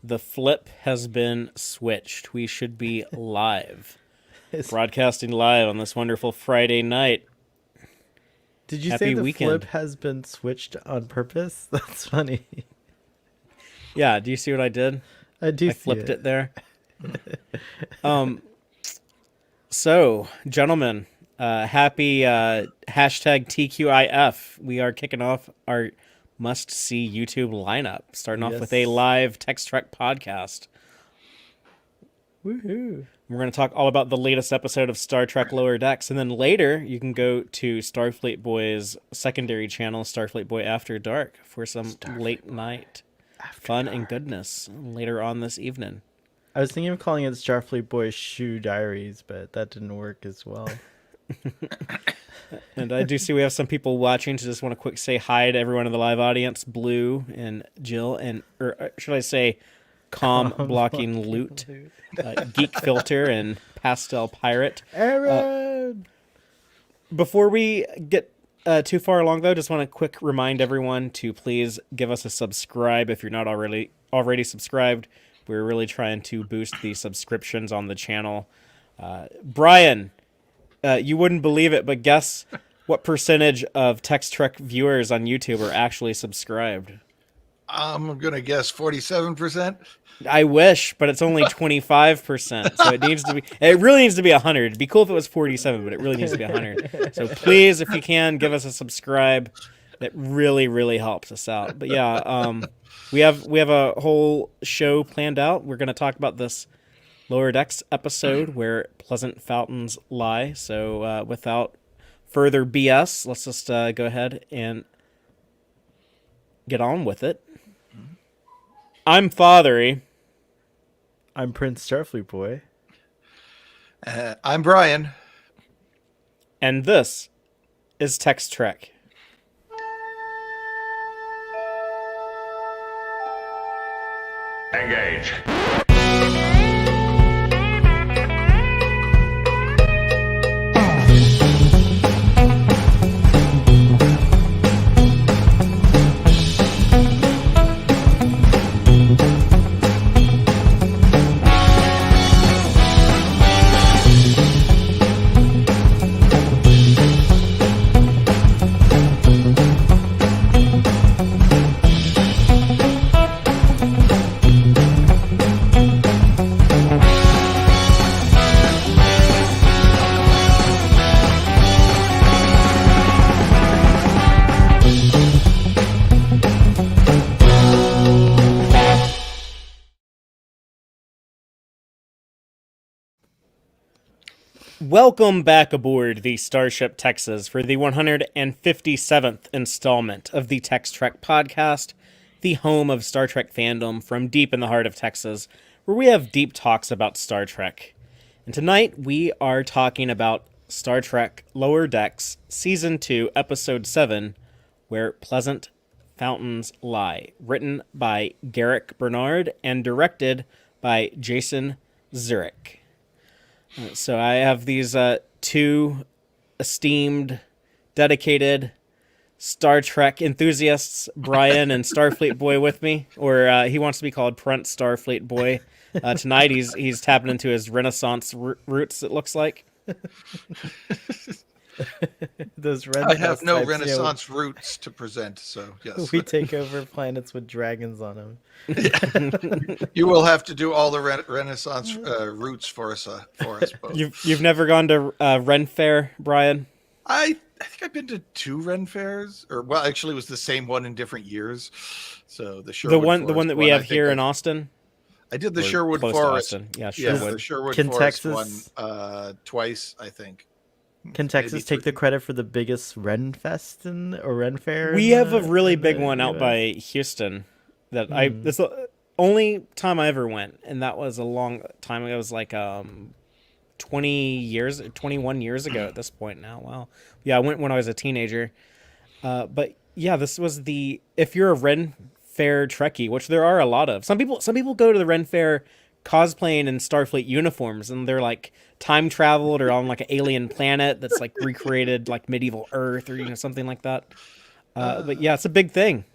The flip has been switched. We should be live. Is- Broadcasting live on this wonderful Friday night. Did you say Happy the flip weekend. has been switched on purpose? That's funny. Yeah, do you see what I did? I do I see flipped it. it there. So, gentlemen, happy hashtag TQIF. We are kicking off our must-see YouTube lineup, starting off with a Yes. live Tex-Trek podcast. Woohoo. We're going to talk all about the latest episode of Star Trek Lower Decks, and then later you can go to Starfleet Boy's secondary channel, Starfleet Boy After Dark, for some late night fun and goodness later on this evening. I was thinking of calling it Starfleet Boys Shoe Diaries, but that didn't work as well. And I do see we have some people watching, so just want to quick say hi to everyone in the live audience, Blue and Jill, and or should I say Com Blocking Loot, Geek Filter, and Pastel Pirate. Aaron! Before we get too far along, though, just want to quick remind everyone to please give us a subscribe if you're not already subscribed. We're really trying to boost the subscriptions on the channel. Brian, you wouldn't believe it, but guess what percentage of Tex-Trek viewers on YouTube are actually subscribed? I'm going to guess 47%. I wish, but it's only 25%. So it really needs to be 100. It'd be cool if it was 47, but it really needs to be 100. So please, if you can, give us a subscribe. That really, really helps us out. But yeah, we have a whole show planned out. We're going to talk about this Lower Decks episode where pleasant fountains lie. So without further BS, let's just go ahead and get on with it. I'm Fathery. I'm Prince Starfleet Boy. I'm Brian. And this is Tex-Trek. Engage. Welcome back aboard the Starship Texas for the 157th installment of the Tex-Trek podcast, the home of Star Trek fandom from deep in the heart of Texas, where we have deep talks about Star Trek. And tonight we are talking about Star Trek Lower Decks Season 2, Episode 7, Where Pleasant Fountains Lie, written by Garrick Bernard and directed by Jason Zurek. So I have these two esteemed, dedicated Star Trek enthusiasts, Brian and Starfleet Boy, with me, or he wants to be called Prince Starfleet Boy. Tonight he's tapping into his Renaissance roots, it looks like. Those I have no types, Renaissance roots to present, so yes. We take over planets with dragons on them. You will have to do all the Renaissance roots for us both. You've never gone to Ren Fair, Brian? I think I've been to 2 Ren fairs, or well, actually, it was the same one in different years. So the Sherwood The one that we have here in Austin. I did the Or Sherwood close to Forest. Austin. Yeah, Yeah, Sherwood. the Sherwood Can Forest Texas- one twice, I think. Can Texas Maybe take the 3. credit for the biggest Ren Fest or Ren Fair? We in have a the- really in big the one out US? by Houston that's the only time I ever went, and that was a long time ago. It was like 21 years ago at this point now. Wow. Yeah, I went when I was a teenager. But yeah, this was if you're a Ren Fair Trekkie, which there are a lot of. Some people go to the Ren Fair cosplaying in Starfleet uniforms, and they're like time traveled or on like an alien planet that's like recreated like medieval Earth or something like that. But yeah, it's a big thing.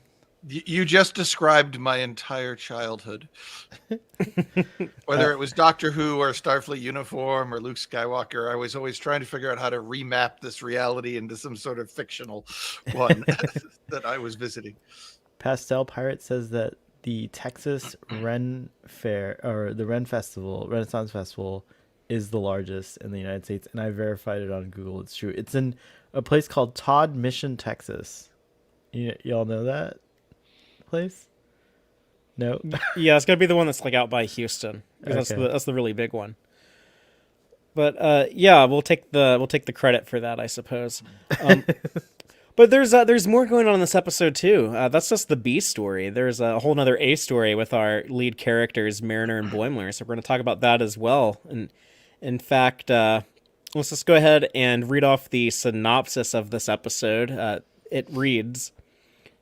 You just described my entire childhood. Whether it was Doctor Who or Starfleet uniform or Luke Skywalker, I was always trying to figure out how to remap this reality into some sort of fictional one that I was visiting. Pastel Pirate says that the Texas Ren Fair or the Ren Festival, Renaissance Festival, is the largest in the United States, and I verified it on Google. It's true. It's in a place called Todd Mission, Texas. Y'all know that place? No. Yeah, it's gotta be the one that's like out by Houston. 'Cause Okay. that's the really big one. But yeah, we'll take the credit for that, I suppose. But there's more going on in this episode too. That's just the B story. There's a whole other A story with our lead characters, Mariner and Boimler. So we're going to talk about that as well. And in fact, let's just go ahead and read off the synopsis of this episode. It reads: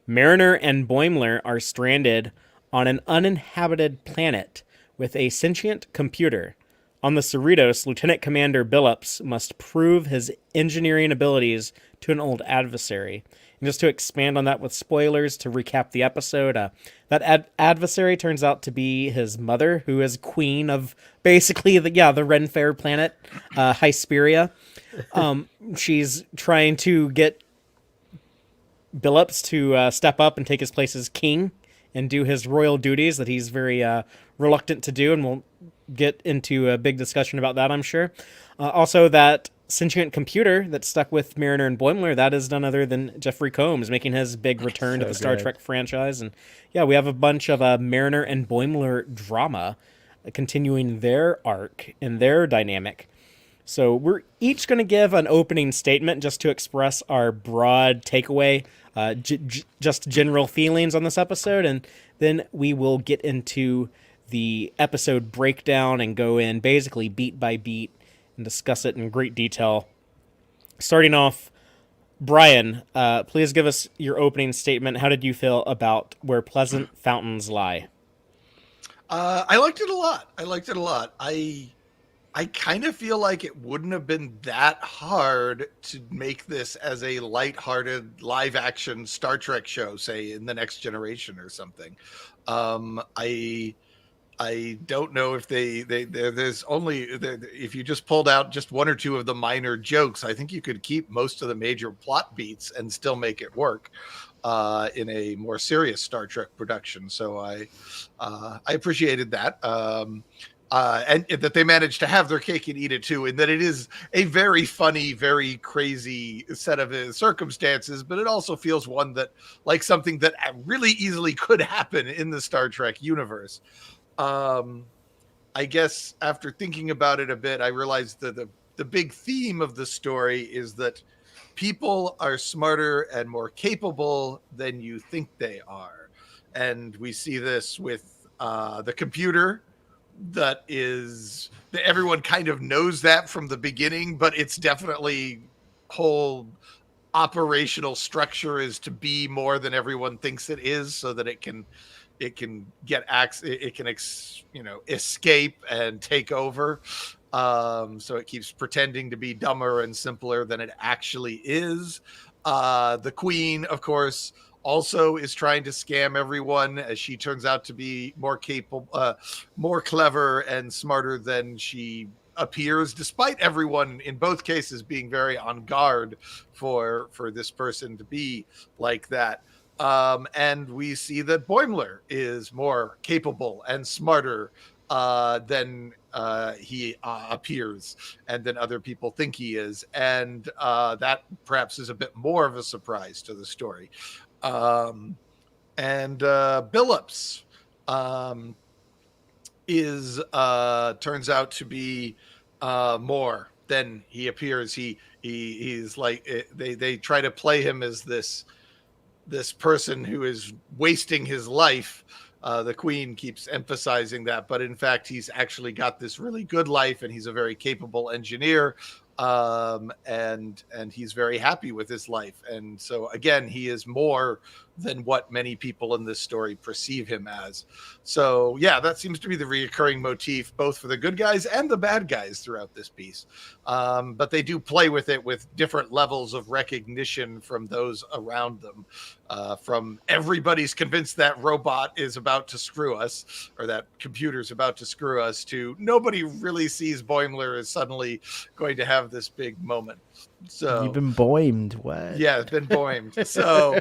Mariner and Boimler are stranded on an uninhabited planet with a sentient computer. On the Cerritos, Lieutenant Commander Billups must prove his engineering abilities to an old adversary. And just to expand on that with spoilers, to recap the episode, that adversary turns out to be his mother, who is queen of basically the Ren Fair planet, Hesperia. She's trying to get Billups to step up and take his place as king and do his royal duties that he's very reluctant to do, and we'll get into a big discussion about that, I'm sure. Also, that sentient computer that stuck with Mariner and Boimler, that is none other than Jeffrey Combs making his big return to the Star Trek franchise. And yeah, we have a bunch of Mariner and Boimler drama continuing their arc and their dynamic. So we're each going to give an opening statement just to express our broad takeaway, just general feelings on this episode, and then we will get into the episode breakdown and go in basically beat by beat and discuss it in great detail. Starting off, Brian, please give us your opening statement. How did you feel about Where Pleasant Fountains Lie? I liked it a lot. I kind of feel like it wouldn't have been that hard to make this as a lighthearted live action Star Trek show, say in the Next Generation or something. I don't know if there's only if you just pulled out just one or two of the minor jokes, I think you could keep most of the major plot beats and still make it work in a more serious Star Trek production. So I appreciated that. And that they managed to have their cake and eat it too, and that it is a very funny, very crazy set of circumstances, but it also feels one that like something that really easily could happen in the Star Trek universe. I guess after thinking about it a bit, I realized that the big theme of the story is that people are smarter and more capable than you think they are. And we see this with the computer that everyone kind of knows that from the beginning, but it's definitely whole operational structure is to be more than everyone thinks it is, so that it can get escape and take over. So it keeps pretending to be dumber and simpler than it actually is. The Queen, of course, also is trying to scam everyone, as she turns out to be more capable, more clever and smarter than she appears, despite everyone in both cases being very on guard for this person to be like that. And we see that Boimler is more capable and smarter than he appears, and than other people think he is. And that perhaps is a bit more of a surprise to the story. And Billups is turns out to be more than he appears. He's like they try to play him as this person who is wasting his life. The Queen keeps emphasizing that, but in fact, he's actually got this really good life, and he's a very capable engineer. and he's very happy with his life. And so again, he is more than what many people in this story perceive him as. So yeah, that seems to be the reoccurring motif, both for the good guys and the bad guys throughout this piece. But they do play with it with different levels of recognition from those around them. From everybody's convinced that robot is about to screw us, or that computer's about to screw us, to nobody really sees Boimler as suddenly going to have this big moment. So You've been boimed. What? yeah, it's been boimed. So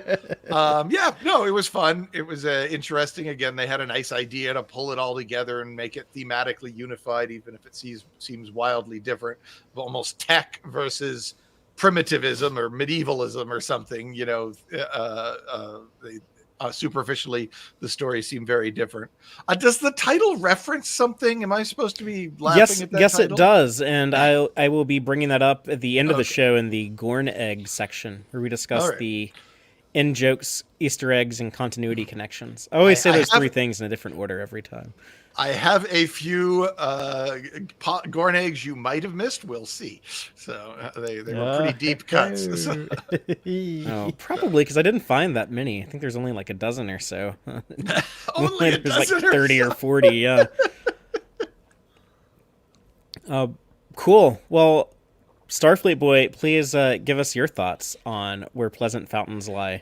yeah, no, it was fun. It was interesting. Again, they had a nice idea to pull it all together and make it thematically unified, even if it seems wildly different, almost tech versus primitivism or medievalism or something. Superficially, the stories seem very different. Does the title reference something? Am I supposed to be laughing at that yes, title? it does, and I will be bringing that up at the end of the show in the Gorn Egg section, where we discuss the in jokes, Easter eggs, and continuity connections. I always say those three things in a different order every time. I have a few Gorn eggs you might have missed. We'll see. So they were pretty deep cuts. Oh, probably because I didn't find that many. I think there's only like a dozen or so. Only a there's dozen like 30 or 40. Yeah. Cool. Well, Starfleet Boy, please give us your thoughts on Where Pleasant Fountains Lie.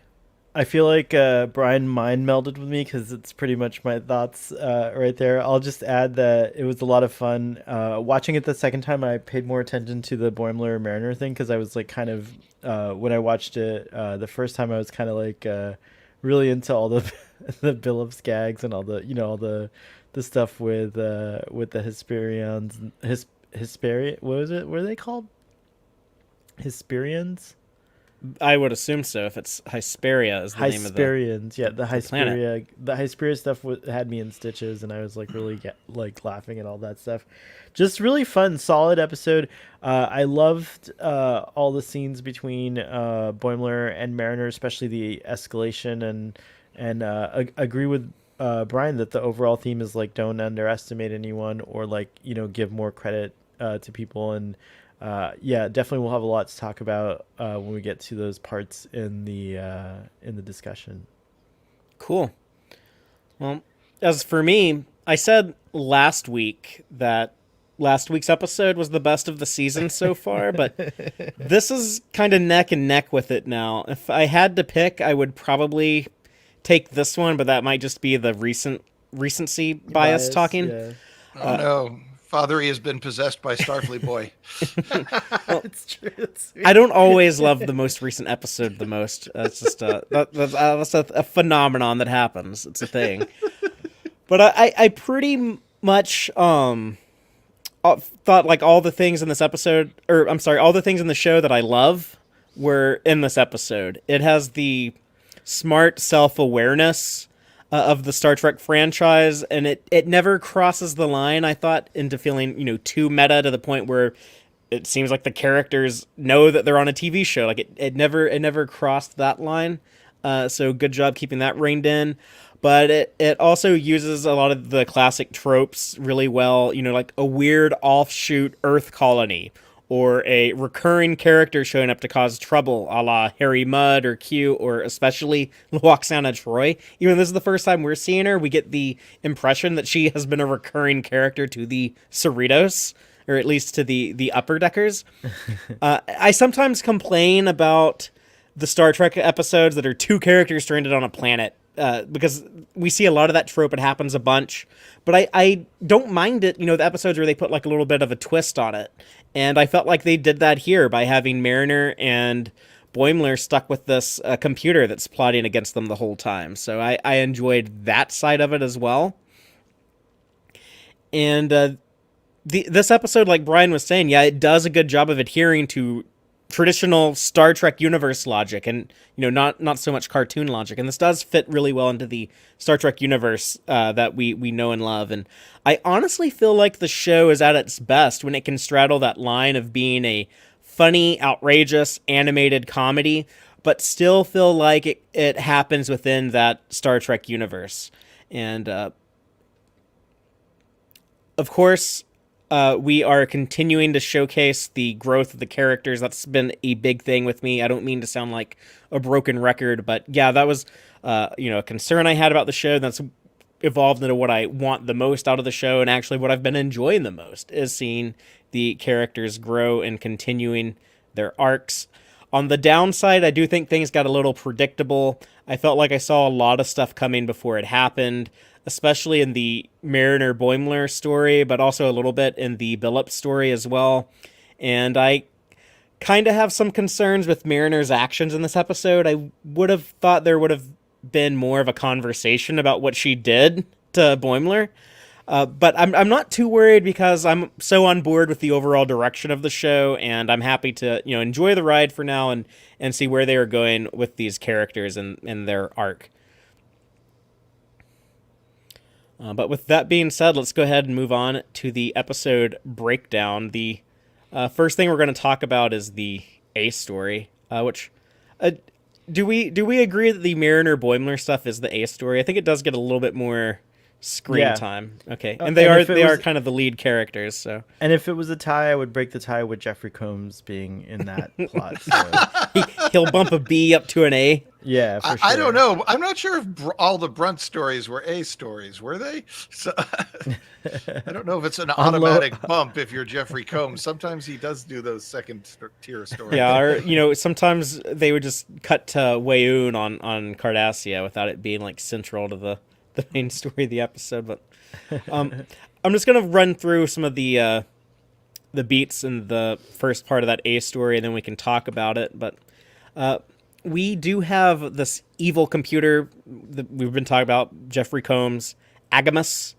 I feel like Brian mind melded with me because it's pretty much my thoughts right there. I'll just add that it was a lot of fun. Watching it the second time, I paid more attention to the Boimler Mariner thing because I was like kind of, when I watched it the first time, I was kind of like really into all the the Billups gags and all the, all the stuff with the Hesperians. Hesperia, what was it? What are they called? Hesperians? I would assume so. If it's Hesperia is the name of the the Hesperia. The Hesperia stuff had me in stitches, and I was like really laughing at all that stuff. Just really fun, solid episode. I loved all the scenes between Boimler and Mariner, especially the escalation, and agree with Brian that the overall theme is like don't underestimate anyone, or give more credit to people. And yeah, definitely we'll have a lot to talk about when we get to those parts in the discussion. Cool. Well, as for me, I said last week that last week's episode was the best of the season so far, but this is kind of neck and neck with it now. If I had to pick, I would probably take this one, but that might just be the recency bias talking. Yeah. Oh no. Father, he has been possessed by Starfleet Boy. Well, it's true. I don't always love the most recent episode the most. That's just that's a phenomenon that happens. It's a thing. But I pretty much thought like all the things in this episode, or I'm sorry, all the things in the show that I love were in this episode. It has the smart self-awareness of the Star Trek franchise, and it never crosses the line, I thought, into feeling, too meta to the point where it seems like the characters know that they're on a TV show. Like it never crossed that line. So good job keeping that reined in. But it also uses a lot of the classic tropes really well, like a weird offshoot Earth colony, or a recurring character showing up to cause trouble, a la Harry Mudd or Q, or especially Loxana Troy. Even though this is the first time we're seeing her, we get the impression that she has been a recurring character to the Cerritos, or at least to the upper deckers. I sometimes complain about the Star Trek episodes that are two characters stranded on a planet, because we see a lot of that trope. It happens a bunch, but I don't mind it, the episodes where they put like a little bit of a twist on it. And I felt like they did that here by having Mariner and Boimler stuck with this computer that's plotting against them the whole time. So I enjoyed that side of it as well. And this episode, like Brian was saying, yeah, it does a good job of adhering to traditional Star Trek universe logic, and not so much cartoon logic. And this does fit really well into the Star Trek universe that we know and love. And I honestly feel like the show is at its best when it can straddle that line of being a funny, outrageous, animated comedy, but still feel like it happens within that Star Trek universe. And of course, we are continuing to showcase the growth of the characters. That's been a big thing with me. I don't mean to sound like a broken record, but yeah, that was a concern I had about the show. That's evolved into what I want the most out of the show, and actually what I've been enjoying the most is seeing the characters grow and continuing their arcs. On the downside, I do think things got a little predictable. I felt like I saw a lot of stuff coming before it happened, especially in the Mariner Boimler story, but also a little bit in the Billups story as well. And I kind of have some concerns with Mariner's actions in this episode. I would have thought there would have been more of a conversation about what she did to Boimler. But I'm not too worried because I'm so on board with the overall direction of the show, and I'm happy to enjoy the ride for now and see where they are going with these characters and their arc. But with that being said, let's go ahead and move on to the episode breakdown. The first thing we're going to talk about is the A story, which do we agree that the Mariner Boimler stuff is the A story? I think it does get a little bit more screen time. Okay. And they are kind of the lead characters, so. And if it was a tie, I would break the tie with Jeffrey Combs being in that plot. So. He'll bump a B up to an A. Yeah, for sure. I don't know. I'm not sure if all the Brunt stories were A stories. Were they? So, I don't know if it's an automatic bump if you're Jeffrey Combs. Sometimes he does do those second tier stories. Yeah, or sometimes they would just cut to Wayoon on Cardassia without it being like central to the main story of the episode. But I'm just gonna run through some of the beats in the first part of that A story, and then we can talk about it. But we do have this evil computer that we've been talking about, Jeffrey Combs, Agamus,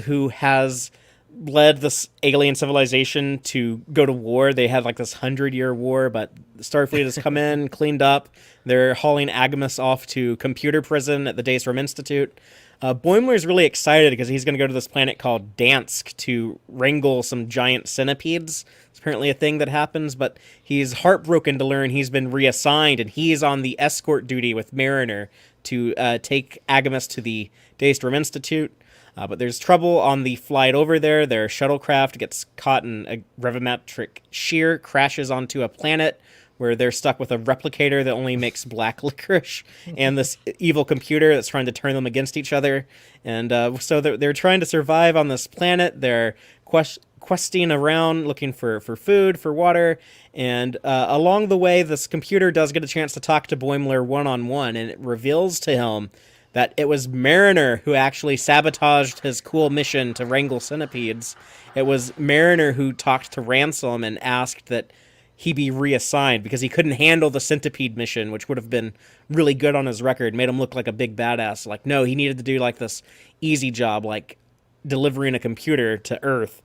who has led this alien civilization to go to war. They had like this 100-year war, but Starfleet has come in, cleaned up. They're hauling Agamus off to computer prison at the Daystrom Institute. Boimler is really excited because he's going to go to this planet called Dansk to wrangle some giant centipedes. It's apparently a thing that happens, but he's heartbroken to learn he's been reassigned, and he's on the escort duty with Mariner to take Agamus to the Daystrom Institute. But there's trouble on the flight over there. Their shuttlecraft gets caught in a gravimetric shear, crashes onto a planet where they're stuck with a replicator that only makes black licorice and this evil computer that's trying to turn them against each other. And so they're trying to survive on this planet. They're questing around looking for food, for water. And along the way, this computer does get a chance to talk to Boimler one-on-one, and it reveals to him that it was Mariner who actually sabotaged his cool mission to wrangle centipedes. It was Mariner who talked to Ransom and asked that he be reassigned because he couldn't handle the centipede mission, which would have been really good on his record, made him look like a big badass. Like, no, he needed to do like this easy job, like delivering a computer to Earth.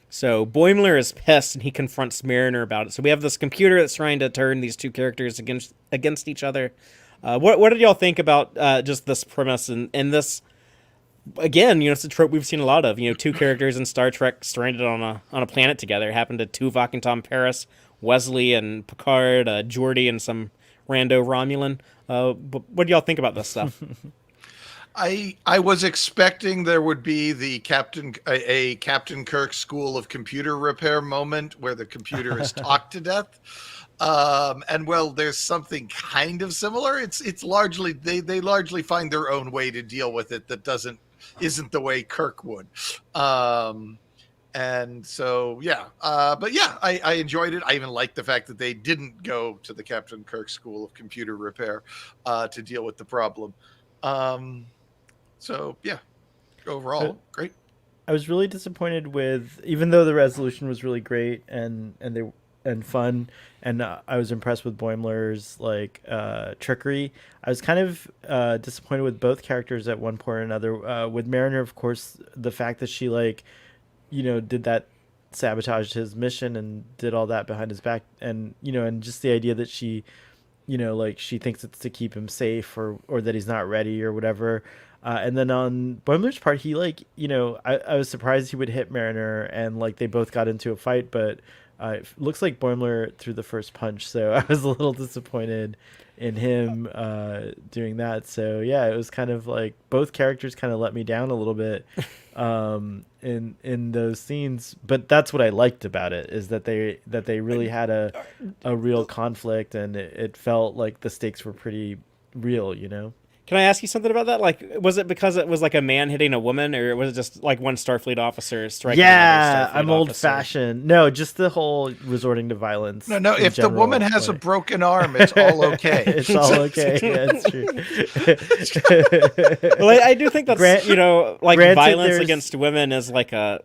So Boimler is pissed and he confronts Mariner about it. So we have this computer that's trying to turn these two characters against each other. What did y'all think about just this premise and this? Again, it's a trope we've seen a lot of. Two characters in Star Trek stranded on a planet together. It happened to Tuvok and Tom Paris, Wesley and Picard, Geordi and some rando Romulan. What do y'all think about this stuff? I was expecting there would be the Captain Kirk School of Computer Repair moment where the computer is talked to death. And well, there's something kind of similar. It's largely they largely find their own way to deal with it that isn't the way Kirk would. And so yeah, but yeah, I enjoyed it. I even liked the fact that they didn't go to the Captain Kirk School of Computer Repair to deal with the problem. So yeah, overall great. I was really disappointed with, even though the resolution was really great and fun, and I was impressed with Boimler's trickery. I was kind of disappointed with both characters at one point or another. With Mariner, of course, the fact that she did that, sabotaged his mission and did all that behind his back, and and just the idea that she she thinks it's to keep him safe or that he's not ready or whatever. And then on Boimler's part, he I was surprised he would hit Mariner, and they both got into a fight, but looks like Boimler threw the first punch, so I was a little disappointed in him doing that. So yeah, it was kind of like both characters kind of let me down a little bit in those scenes. But that's what I liked about it, is that they really had a real conflict, and it felt like the stakes were pretty real, you know. Can I ask you something about that? Like, was it because it was like a man hitting a woman, or was it just like one Starfleet officer striking another Starfleet I'm officer? old-fashioned. No, just the whole resorting to violence. No. If general, the woman has a broken arm, it's all okay. It's all okay. Yeah, it's true. Well, I do think that's like granted, violence against women is like a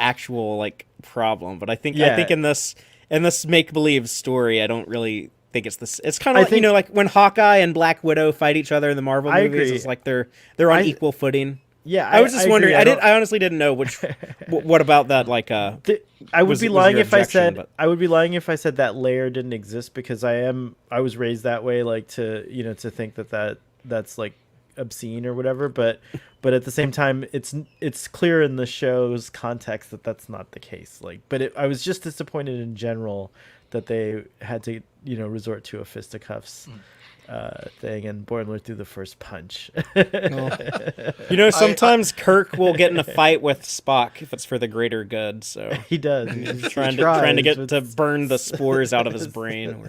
actual like problem. But I think in this make believe story, I don't really think it's this. It's kind of like, like when Hawkeye and Black Widow fight each other in the Marvel movies. Agree. It's like they're on equal footing. Yeah, I was just wondering. I honestly didn't know what about that. Like, I would be lying if I said that layer didn't exist, because I was raised that way, like to think that's like obscene or whatever. But at the same time, it's clear in the show's context that that's not the case. Like, but I was just disappointed in general that they had to resort to a fisticuffs thing, and Boimler threw the first punch. Sometimes Kirk will get in a fight with Spock if it's for the greater good. So he does. He's trying to get to burn the spores out of his brain.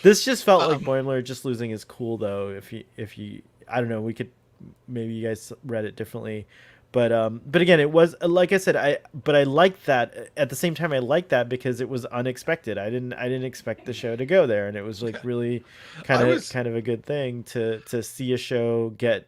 This just felt like Boimler just losing his cool, though. If he, I don't know, maybe you guys read it differently. But again, it was, like I said, I liked that. At the same time, I liked that because it was unexpected. I didn't expect the show to go there, and it was like really kind of a good thing to see a show get.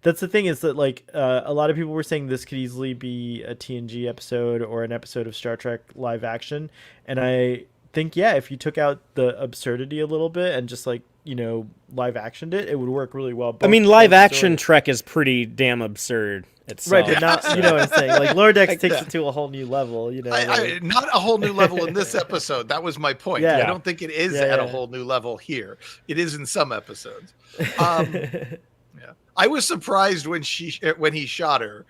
That's the thing, is that like a lot of people were saying this could easily be a TNG episode or an episode of Star Trek live action, and I think if you took out the absurdity a little bit and just like live actioned it would work really well. I mean, live action Trek is pretty damn absurd. Right, but not, what I'm saying. Like, Lower Decks takes it to a whole new level, not a whole new level in this episode. That was my point. Yeah. I don't think it is at a whole new level here. It is in some episodes. I was surprised when he shot her.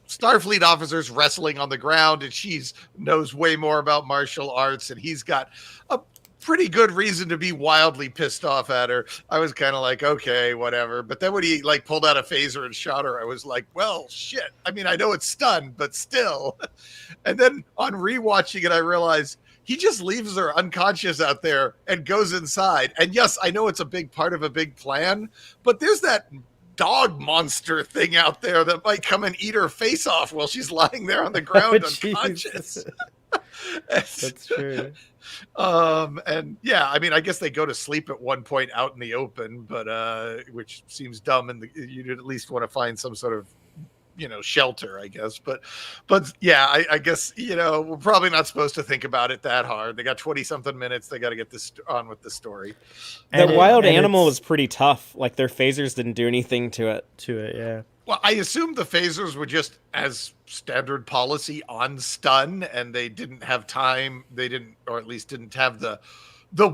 Starfleet officers wrestling on the ground, and she's knows way more about martial arts, and he's got a pretty good reason to be wildly pissed off at her. I was kind of like, okay, whatever. But then when he like pulled out a phaser and shot her, I was like, well, shit. I mean, I know it's stunned, but still. And then on rewatching it, I realized he just leaves her unconscious out there and goes inside. And yes, I know it's a big part of a big plan, but there's that dog monster thing out there that might come and eat her face off while she's lying there on the ground unconscious. That's true. And yeah, I mean, I guess they go to sleep at one point out in the open, but which seems dumb, and you'd at least want to find some sort of shelter, I guess. But yeah, I guess we're probably not supposed to think about it that hard. They got 20-something minutes. They got to get this on with the story. The wild animal was pretty tough. Like, their phasers didn't do anything to it. Yeah. Well, I assumed the phasers were just as standard policy on stun, and they didn't have time. They didn't, or at least didn't have the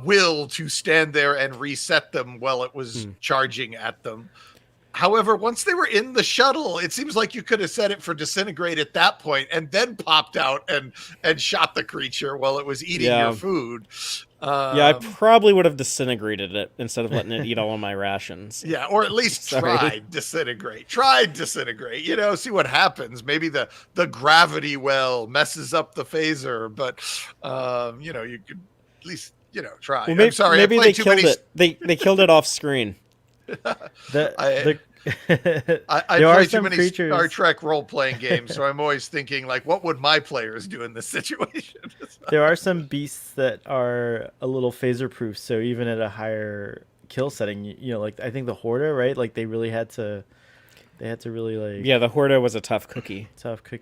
will to stand there and reset them while it was charging at them. However, once they were in the shuttle, it seems like you could have set it for disintegrate at that point and then popped out and shot the creature while it was eating your food. I probably would have disintegrated it instead of letting it eat all of my rations. Yeah, or at least tried disintegrate. See what happens. Maybe the gravity well messes up the phaser, but you could at least try. Well, maybe, I'm sorry, maybe they killed it. They killed it off screen. I play too many Star Trek role-playing games, so I'm always thinking, like, what would my players do in this situation? There are some beasts that are a little phaser-proof, so even at a higher kill setting, like I think the Horda, right? Like they had to really like. Yeah, the Horda was a tough cookie.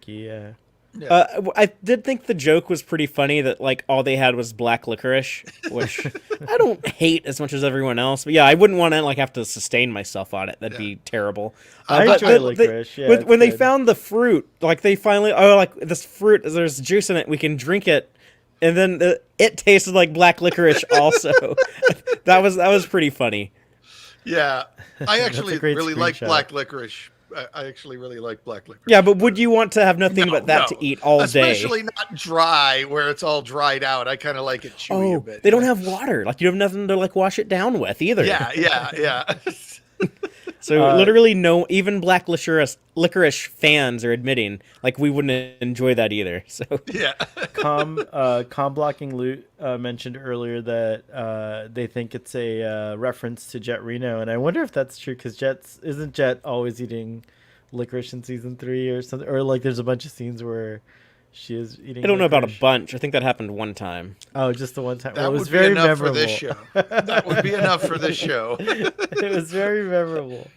Yeah. Yeah. I did think the joke was pretty funny that like all they had was black licorice, which I don't hate as much as everyone else. But yeah, I wouldn't want to like have to sustain myself on it. That'd be terrible. I enjoy licorice. When they found the fruit, like they finally like this fruit. There's juice in it. We can drink it, and then it tasted like black licorice. Also, that was pretty funny. Yeah, I actually really like black licorice. I actually really like black licorice. Yeah, but would you want to have nothing but that to eat all day? Especially not dry, where it's all dried out. I kind of like it chewy a bit. They don't have water. Like, you have nothing to like wash it down with either. Yeah. So literally no, even black licorice fans are admitting like we wouldn't enjoy that either. So yeah. Com blocking loot mentioned earlier that they think it's a reference to Jet Reno, and I wonder if that's true because isn't Jet always eating licorice in season 3 or something, or like there's a bunch of scenes where she is eating. I don't know about a licorice. bunch. I think that happened one time. Oh, just the one time. That well, it was would very be enough memorable. for this show. That would be enough for this show. It was very memorable.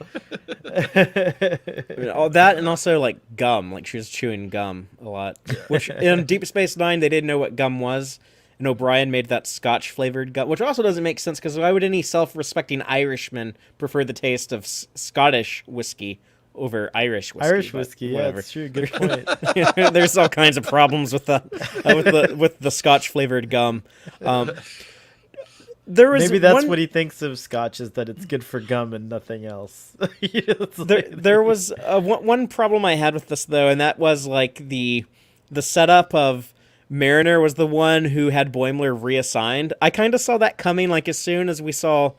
I mean, all that and also like gum. Like she was chewing gum a lot. Which in Deep Space Nine they didn't know what gum was. And O'Brien made that Scotch flavored gum, which also doesn't make sense because why would any self-respecting Irishman prefer the taste of Scottish whiskey over Irish whiskey? Irish whiskey, yeah, that's true. Good point. There's all kinds of problems with with the Scotch flavored gum. Maybe that's what he thinks of Scotch, is that it's good for gum and nothing else. There was one problem I had with this though, and that was like the setup of Mariner was the one who had Boimler reassigned. I kind of saw that coming, like as soon as we saw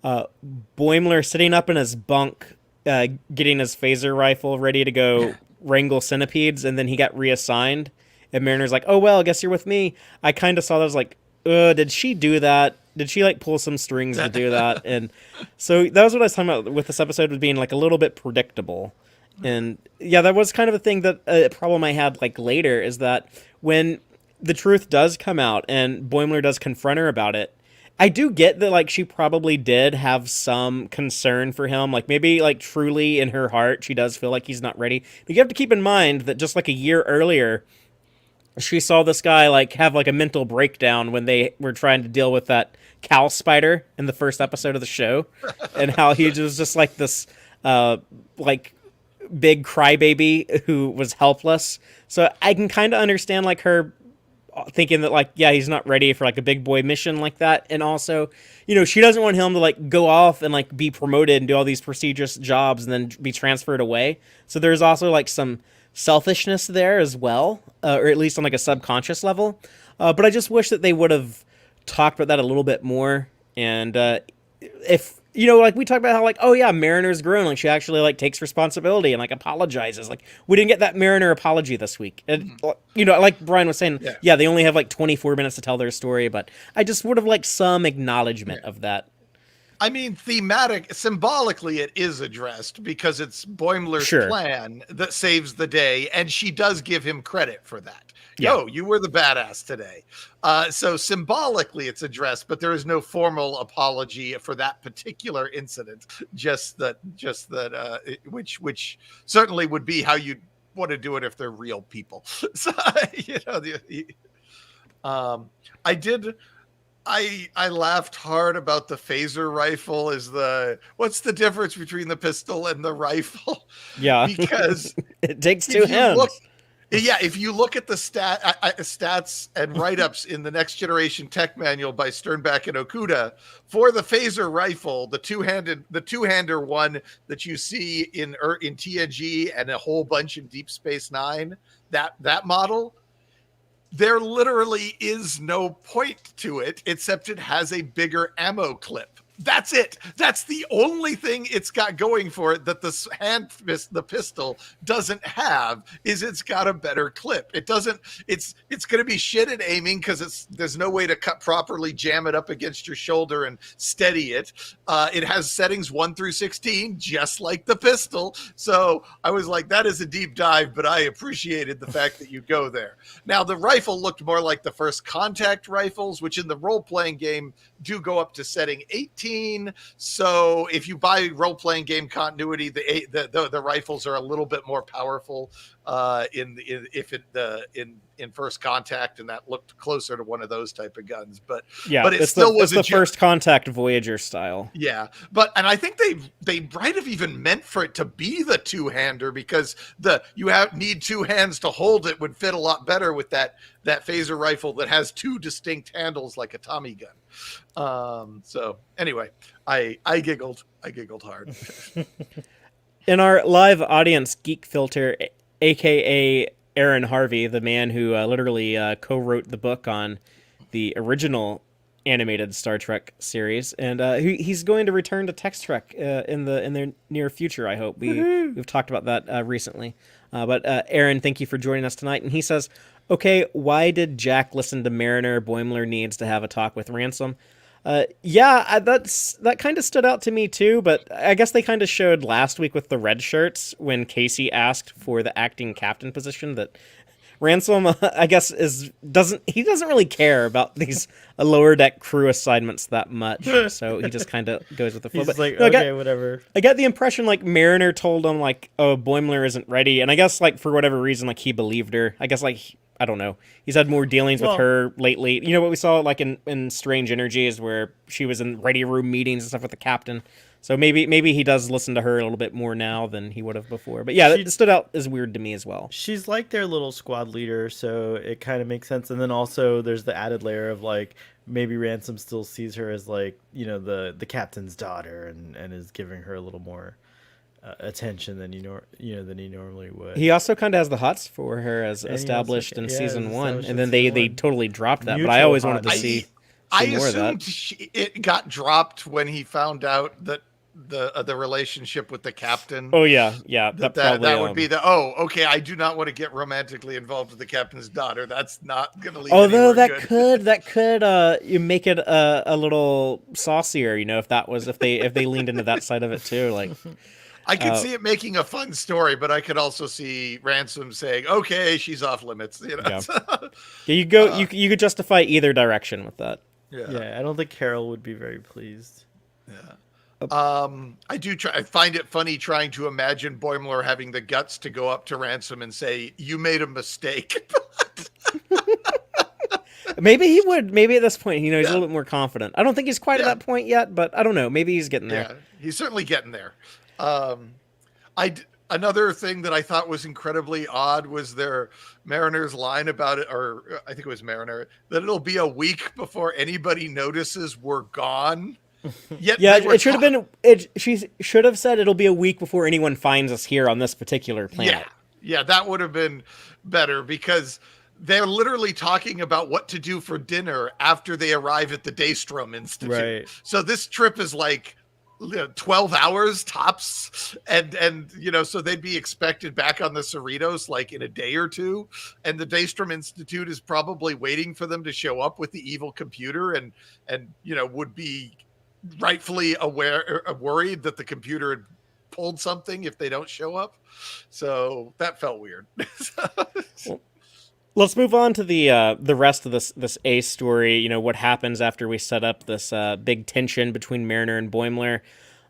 Boimler sitting up in his bunk, getting his phaser rifle ready to go wrangle centipedes, and then he got reassigned. And Mariner's like, "Oh well, I guess you're with me." I kind of saw that as like, did she do that? Did she like pull some strings to do that? And so that was what I was talking about with this episode, was being like a little bit predictable. And yeah, that was kind of a thing that a problem I had like later, is that when the truth does come out and Boimler does confront her about it, I do get that like she probably did have some concern for him. Like maybe like truly in her heart, she does feel like he's not ready. But you have to keep in mind that just like a year earlier, she saw this guy like have like a mental breakdown when they were trying to deal with that cow spider in the first episode of the show, and how he was just like this like big crybaby who was helpless. So I can kind of understand like her thinking that like, yeah, he's not ready for like a big boy mission like that. And also, you know, she doesn't want him to like go off and like be promoted and do all these prestigious jobs and then be transferred away. So there's also like some selfishness there as well, or at least on like a subconscious level. But I just wish that they would have talked about that a little bit more. And if, you know, like we talked about how like, oh yeah, Mariner's grown, like she actually like takes responsibility and like apologizes. Like we didn't get that Mariner apology this week. And you know, like Brian was saying, yeah, they only have like 24 minutes to tell their story, but I just would have liked some acknowledgement of that. I mean, symbolically, it is addressed because it's Boimler's plan that saves the day, and she does give him credit for that. Yeah. Yo, you were the badass today. So symbolically, it's addressed, but there is no formal apology for that particular incident. Just that, which certainly would be how you'd want to do it if they're real people. So, you know, I laughed hard about the phaser rifle. What's the difference between the pistol and the rifle? Yeah, because it takes two hands. If you look at the stats and write-ups in the Next Generation Tech Manual by Sternbach and Okuda for the phaser rifle, the two-hander one that you see in TNG and a whole bunch in Deep Space Nine, that model, there literally is no point to it except it has a bigger ammo clip. That's it. That's the only thing it's got going for it that the pistol doesn't have, is it's got a better clip. It doesn't, it's going to be shit at aiming because there's no way to properly jam it up against your shoulder and steady it. It has settings 1 through 16, just like the pistol. So I was like, that is a deep dive, but I appreciated the fact that you go there. Now the rifle looked more like the First Contact rifles, which in the role-playing game do go up to setting 18. So if you buy role-playing game continuity, the rifles are a little bit more powerful in First Contact, and that looked closer to one of those type of guns. But it still was the First Contact Voyager style. Yeah, and I think they might have even meant for it to be the two-hander, because need two hands to hold it would fit a lot better with that phaser rifle that has two distinct handles like a Tommy gun. So anyway, I giggled hard. In our live audience, Geek Filter, aka Aaron Harvey, the man who literally co-wrote the book on the original animated Star Trek series, and he's going to return to Tex-Trek in the near future. I hope we've talked about that recently. But Aaron, thank you for joining us tonight. And he says, "Okay, why did Jack listen to Mariner? Boimler needs to have a talk with Ransom." That kind of stood out to me too, but I guess they kind of showed last week with the red shirts when Casey asked for the acting captain position that Ransom, I guess, doesn't really care about these lower deck crew assignments that much, so he just kind of goes with the flow. He's But, like, no, okay, whatever. I got the impression like Mariner told him like, oh, Boimler isn't ready, and I guess like for whatever reason like he believed her. I guess like I don't know. He's had more dealings with her lately. You know what we saw like in Strange Energies where she was in ready room meetings and stuff with the captain. So maybe he does listen to her a little bit more now than he would have before. But yeah, it stood out as weird to me as well. She's like their little squad leader, so it kind of makes sense. And then also there's the added layer of like maybe Ransom still sees her as like, you know, the captain's daughter and is giving her a little more attention than than he normally would. He also kind of has the hots for her as established in season 1, and then they totally dropped that. But I always wanted to see more of that. I assumed it got dropped when he found out that the relationship with the captain. Oh yeah, that would be okay. I do not want to get romantically involved with the captain's daughter. That's not going to lead. Although that could you make it a little saucier, you know, if they leaned into that side of it too, like. I could see it making a fun story, but I could also see Ransom saying, "Okay, she's off limits." You know? Yeah. You could justify either direction with that. Yeah, I don't think Carol would be very pleased. Yeah. I find it funny trying to imagine Boimler having the guts to go up to Ransom and say, "You made a mistake." Maybe he would. Maybe at this point, he's a little bit more confident. I don't think he's quite at that point yet, but I don't know. Maybe he's getting there. Yeah, he's certainly getting there. Another thing that I thought was incredibly odd was Mariner's line about it, or I think it was Mariner, that it'll be a week before anybody notices we're gone. Yet it should have been. She should have said it'll be a week before anyone finds us here on this particular planet. Yeah, that would have been better because they're literally talking about what to do for dinner after they arrive at the Daystrom Institute. Right. So this trip is like 12 hours tops, and so they'd be expected back on the Cerritos like in a day or two, and the Daystrom Institute is probably waiting for them to show up with the evil computer and would be rightfully worried that the computer had pulled something if they don't show up. So that felt weird. Well, let's move on to the rest of this A story. You know, what happens after we set up this big tension between Mariner and Boimler.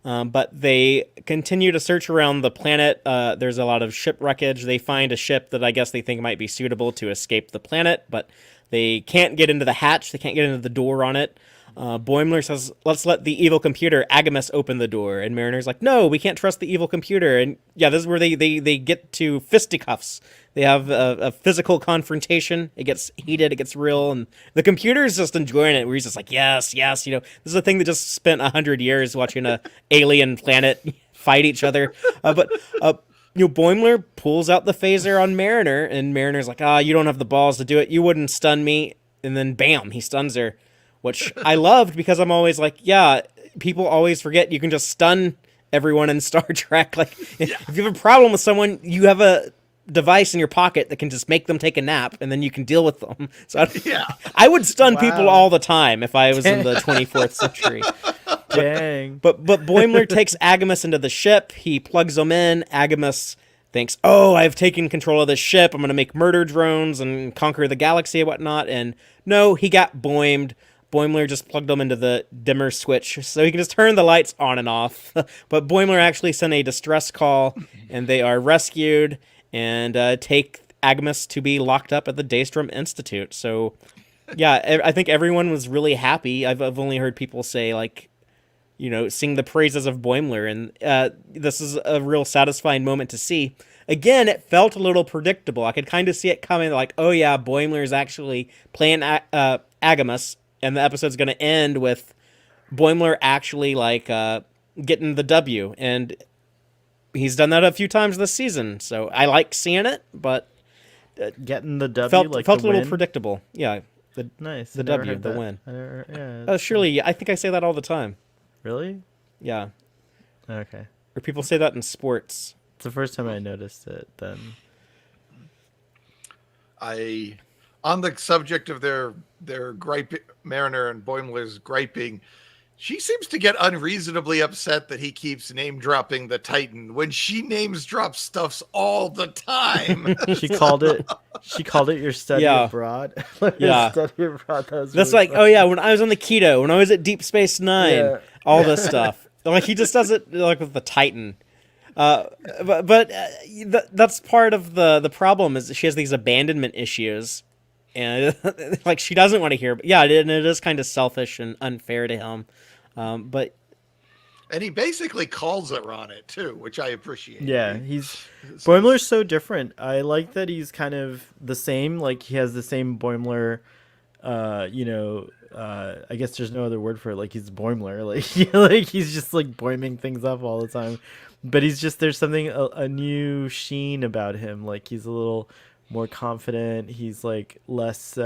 But they continue to search around the planet. There's a lot of ship wreckage. They find a ship that I guess they think might be suitable to escape the planet, but they can't get into the hatch. They can't get into the door on it. Boimler says, let's let the evil computer Agamus open the door. And Mariner's like, no, we can't trust the evil computer. And yeah, this is where they get to fisticuffs. They have a physical confrontation. It gets heated. It gets real. And the computer is just enjoying it, where he's just like, yes. This is a thing that just spent 100 years watching a alien planet fight each other. But Boimler pulls out the phaser on Mariner, and Mariner's like, you don't have the balls to do it. You wouldn't stun me. And then bam, he stuns her. Which I loved because I'm always like, people always forget you can just stun everyone in Star Trek. Like, if you have a problem with someone, you have a device in your pocket that can just make them take a nap, and then you can deal with them. So I would stun people all the time if I was in the 24th century. Dang. But Boimler takes Agamus into the ship. He plugs them in. Agamus thinks, I've taken control of this ship. I'm going to make murder drones and conquer the galaxy and whatnot. And no, he got boimed. Boimler just plugged them into the dimmer switch so he can just turn the lights on and off. But Boimler actually sent a distress call, and they are rescued and take Agamus to be locked up at the Daystrom Institute. So, I think everyone was really happy. I've only heard people say, like, sing the praises of Boimler, and this is a real satisfying moment to see. Again, it felt a little predictable. I could kind of see it coming, like, Boimler is actually playing Agamus, and the episode's going to end with Boimler actually, like, getting the W. And he's done that a few times this season, so I like seeing it, but Getting the W, felt like a the little win. predictable. Yeah, Nice. the I never W, heard the that. win. I never, yeah. Surely, I think I say that all the time. Really? Yeah, Okay. or people say that in sports. It's the first time I noticed it. Then. On the subject of their gripe, Mariner and Boimler's griping, she seems to get unreasonably upset that he keeps name dropping the Titan when she names drops stuffs all the time. She called it. She called it your study Yeah. abroad. Yeah. Study abroad. That was That's really like, funny. oh yeah, when I was on the Keto, when I was at Deep Space Nine, Yeah. all this stuff. Like he just does it like with the Titan. But that's part of the problem is that she has these abandonment issues, and like she doesn't want to hear. But yeah, and it is kind of selfish and unfair to him. But And he basically calls her on it too, which I appreciate. Yeah, Boimler's so different. I like that he's kind of the same. Like he has the same Boimler. I guess there's no other word for it. Like he's Boimler. Like he's just like boiming things up all the time. But there's something a new sheen about him. Like he's a little more confident. He's like less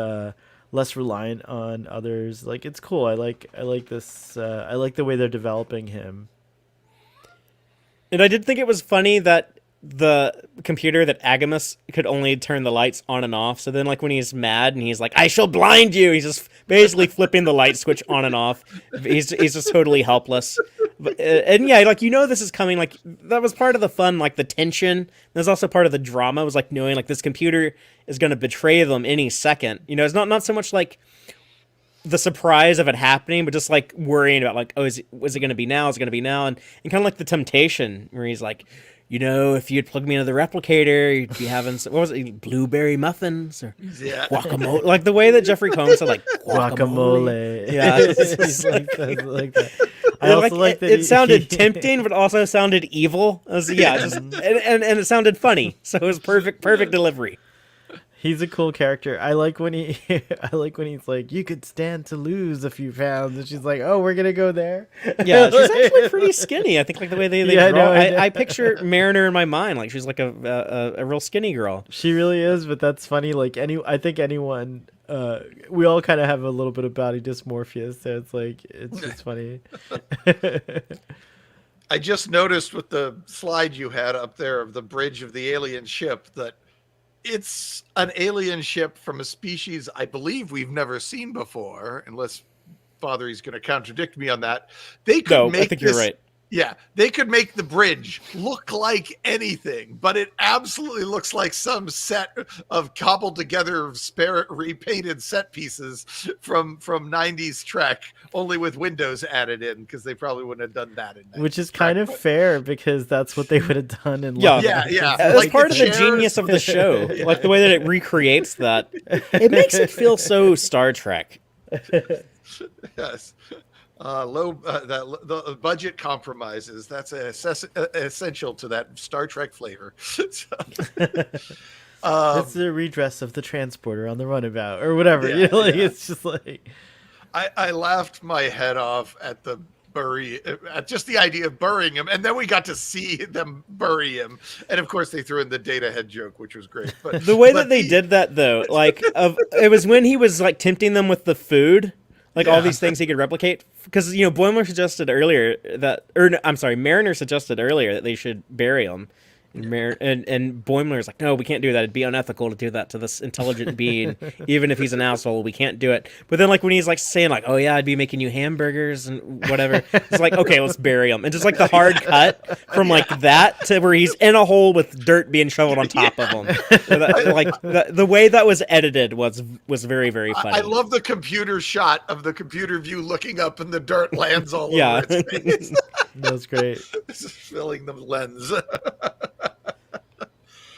reliant on others. Like it's cool. I like this. I like the way they're developing him. and I did think it was funny that the computer that Agamus could only turn the lights on and off. So then, like when he's mad and he's like, "I shall blind you," he's just basically flipping the light switch on and off. He's just totally helpless. And yeah, like this is coming. Like that was part of the fun, like the tension. There's also part of the drama was like knowing like this computer is going to betray them any second. It's not so much like the surprise of it happening, but just like worrying about like, was it going to be now? Is it going to be now? And kind of like the temptation where he's like, if you'd plug me into the replicator, you'd be having what was it, blueberry muffins or guacamole? Like the way that Jeffrey Combs said, like guacamole. Yeah, He's like that. I also like that it sounded tempting, but also sounded evil. And it sounded funny. So it was perfect delivery. He's a cool character. I like when he's like, you could stand to lose a few pounds, and she's like, oh, we're gonna go there. Yeah, she's actually pretty skinny. I think like the way they draw. I I picture Mariner in my mind like she's like a real skinny girl. She really is, but that's funny. Like I think anyone, we all kind of have a little bit of body dysmorphia, so it's just funny. I just noticed with the slide you had up there of the bridge of the alien ship that it's an alien ship from a species I believe we've never seen before, unless Father's going to contradict me on that. I think you're right. Yeah, they could make the bridge look like anything, but it absolutely looks like some set of cobbled together, repainted set pieces from 90s Trek, only with windows added in, because they probably wouldn't have done that in 90s Which is Trek, kind of fair, because that's what they would have done in Yeah. That's Like part the of the chairs. genius of the show. Like the way that it recreates that. It makes it feel so Star Trek. Yes. The budget compromises. That's essential to that Star Trek flavor. It's the redress of the transporter on the runabout or whatever. It's just like I laughed my head off at at just the idea of burying him, and then we got to see them bury him, and of course they threw in the data head joke, which was great. But the way that they did that though, like it was when he was like tempting them with the food. Like all these things he could replicate, because Boimler suggested earlier Mariner suggested earlier that they should bury him, and Boimler's like, no, we can't do that. It'd be unethical to do that to this intelligent being, even if he's an asshole. We can't do it. But then like when he's like saying like, oh yeah, I'd be making you hamburgers and whatever, it's like, okay, let's bury him. And just like the hard cut from like that to where he's in a hole with dirt being shoveled on top of him. So the way that was edited was very, very funny. I love the computer shot of the computer view looking up and the dirt lands all over its face. that was great. This is filling the lens.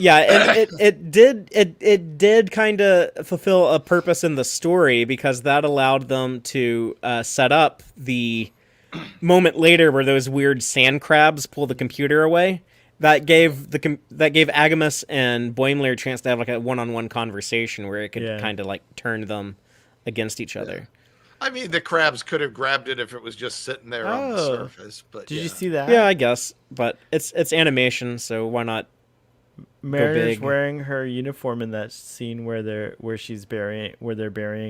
Yeah, and it did kind of fulfill a purpose in the story, because that allowed them to set up the moment later where those weird sand crabs pull the computer away. That gave Agamus and Boimler a chance to have like a one-on-one conversation where it could kind of like turn them against each other. I mean, the crabs could have grabbed it if it was just sitting there on the Oh. surface. But Did you see that? Yeah, I guess, but it's animation, so why not go Mariner's big? wearing her uniform in that scene where they're burying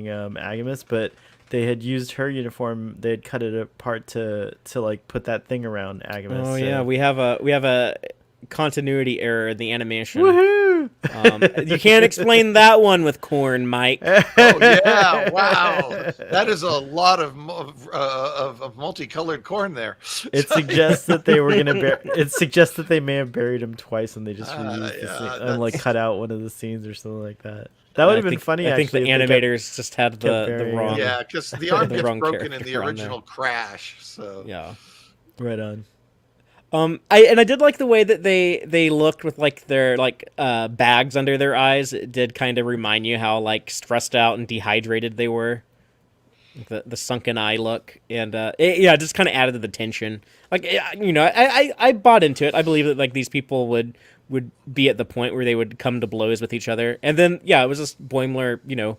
Agamus, but they had used her uniform. They had cut it apart to like put that thing around Agamus. Oh so. yeah, we have a continuity error in the animation. Woohoo! You can't explain that one with corn, Mike. Oh yeah! Wow, that is a lot of multicolored corn there. It suggests that they were gonna. It suggests that they may have buried him twice, and they just reused the scene and like cut out one of the scenes or something like that. That would have been funny. I think the actually, if they animators just had the burying wrong. him. Yeah, because the arm The gets wrong broken in the character on there. original crash. So Yeah. Right on. I did like the way that they looked with like their bags under their eyes. It did kind of remind you how like stressed out and dehydrated they were. The sunken eye look, and it just kind of added to the tension. Like I bought into it. I believe that like these people would be at the point where they would come to blows with each other, and then it was just Boimler,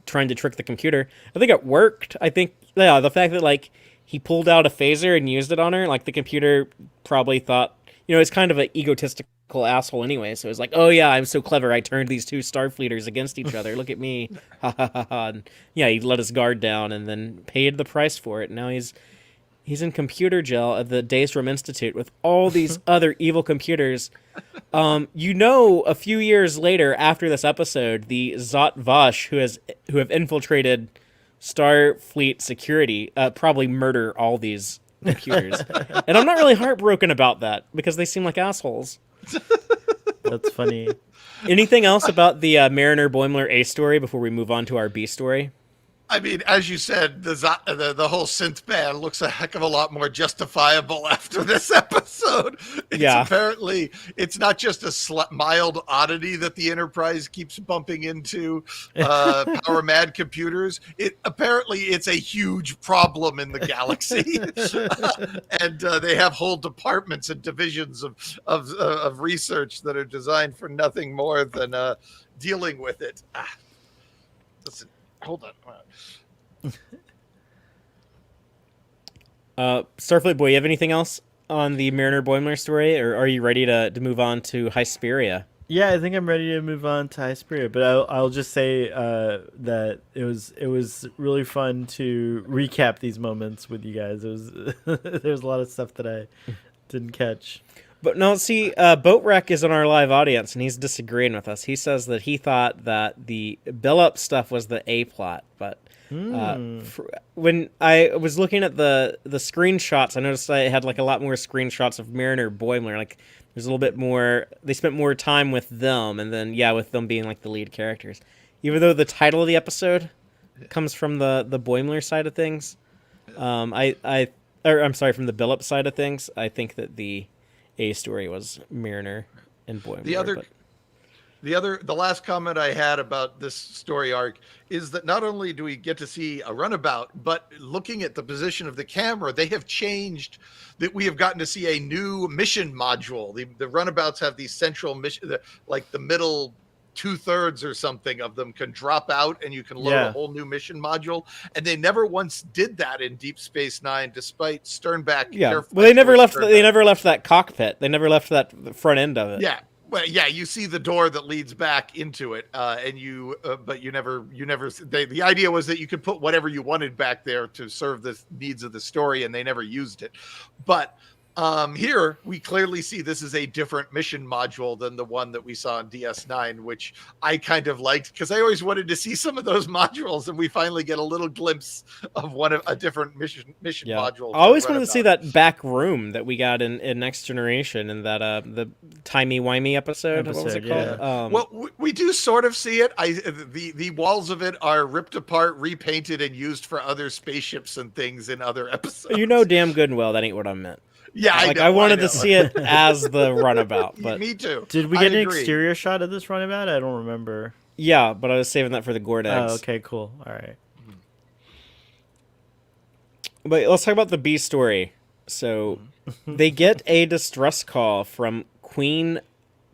trying to trick the computer. I think it worked. I think the fact that like he pulled out a phaser and used it on her, like the computer probably thought, it's kind of an egotistical asshole anyway. So it's like, oh yeah, I'm so clever. I turned these two Starfleeters against each other. Look at me. Ha ha ha ha. And yeah, he let his guard down and then paid the price for it. Now he's in computer jail at the Daystrom Institute with all these other evil computers. A few years later after this episode, the Zot Vash who have infiltrated Starfleet security probably murder all these computers. And I'm not really heartbroken about that because they seem like assholes. That's funny. Anything else about the Mariner Boimler A story before we move on to our B story? I mean, as you said, the whole synth band looks a heck of a lot more justifiable after this episode. Apparently, it's not just a mild oddity that the Enterprise keeps bumping into power mad computers. Apparently it's a huge problem in the galaxy, and they have whole departments and divisions of research that are designed for nothing more than dealing with it. Listen. Hold on. Starfleet Boy, you have anything else on the Mariner Boimler story, or are you ready to move on to Hesperia? Yeah, I think I'm ready to move on to Hesperia, but I'll just say that it was really fun to recap these moments with you guys. It was there's a lot of stuff that I didn't catch. But no, see, Boatwreck is in our live audience, and he's disagreeing with us. He says that he thought that the Billups stuff was the A plot, but when I was looking at the screenshots, I noticed I had like a lot more screenshots of Mariner Boimler. Like, there's a little bit more. They spent more time with them, and then with them being like the lead characters. Even though the title of the episode comes from the Boimler side of things, I'm sorry, from the Billups side of things. I think that the A story was Mariner and Boimler. The last comment I had about this story arc is that not only do we get to see a runabout, but looking at the position of the camera, they have changed. That we have gotten to see a new mission module. The runabouts have these central mission, like the middle 2/3 or something of them can drop out, and you can load a whole new mission module. And they never once did that in Deep Space Nine, despite Sternback. Well, they never left. They never left that cockpit. They never left that front end of it. Yeah. Well, yeah, you see the door that leads back into it, but you never. The idea was that you could put whatever you wanted back there to serve the needs of the story, and they never used it. But here we clearly see this is a different mission module than the one that we saw in DS9, which I kind of liked because I always wanted to see some of those modules, and we finally get a little glimpse of a different mission module. I always wanted to see that back room that we got in Next Generation and that the timey-wimey episode. What was it called? Yeah. Well, we do sort of see it. The walls of it are ripped apart, repainted, and used for other spaceships and things in other episodes. You know damn good and well that ain't what I meant. Yeah, I wanted to see it as the runabout, but me too. Did we get an exterior shot of this runabout? I don't remember. Yeah, but I was saving that for the gourd eggs. Oh, okay, cool. All right. But let's talk about the B story. So they get a distress call from Queen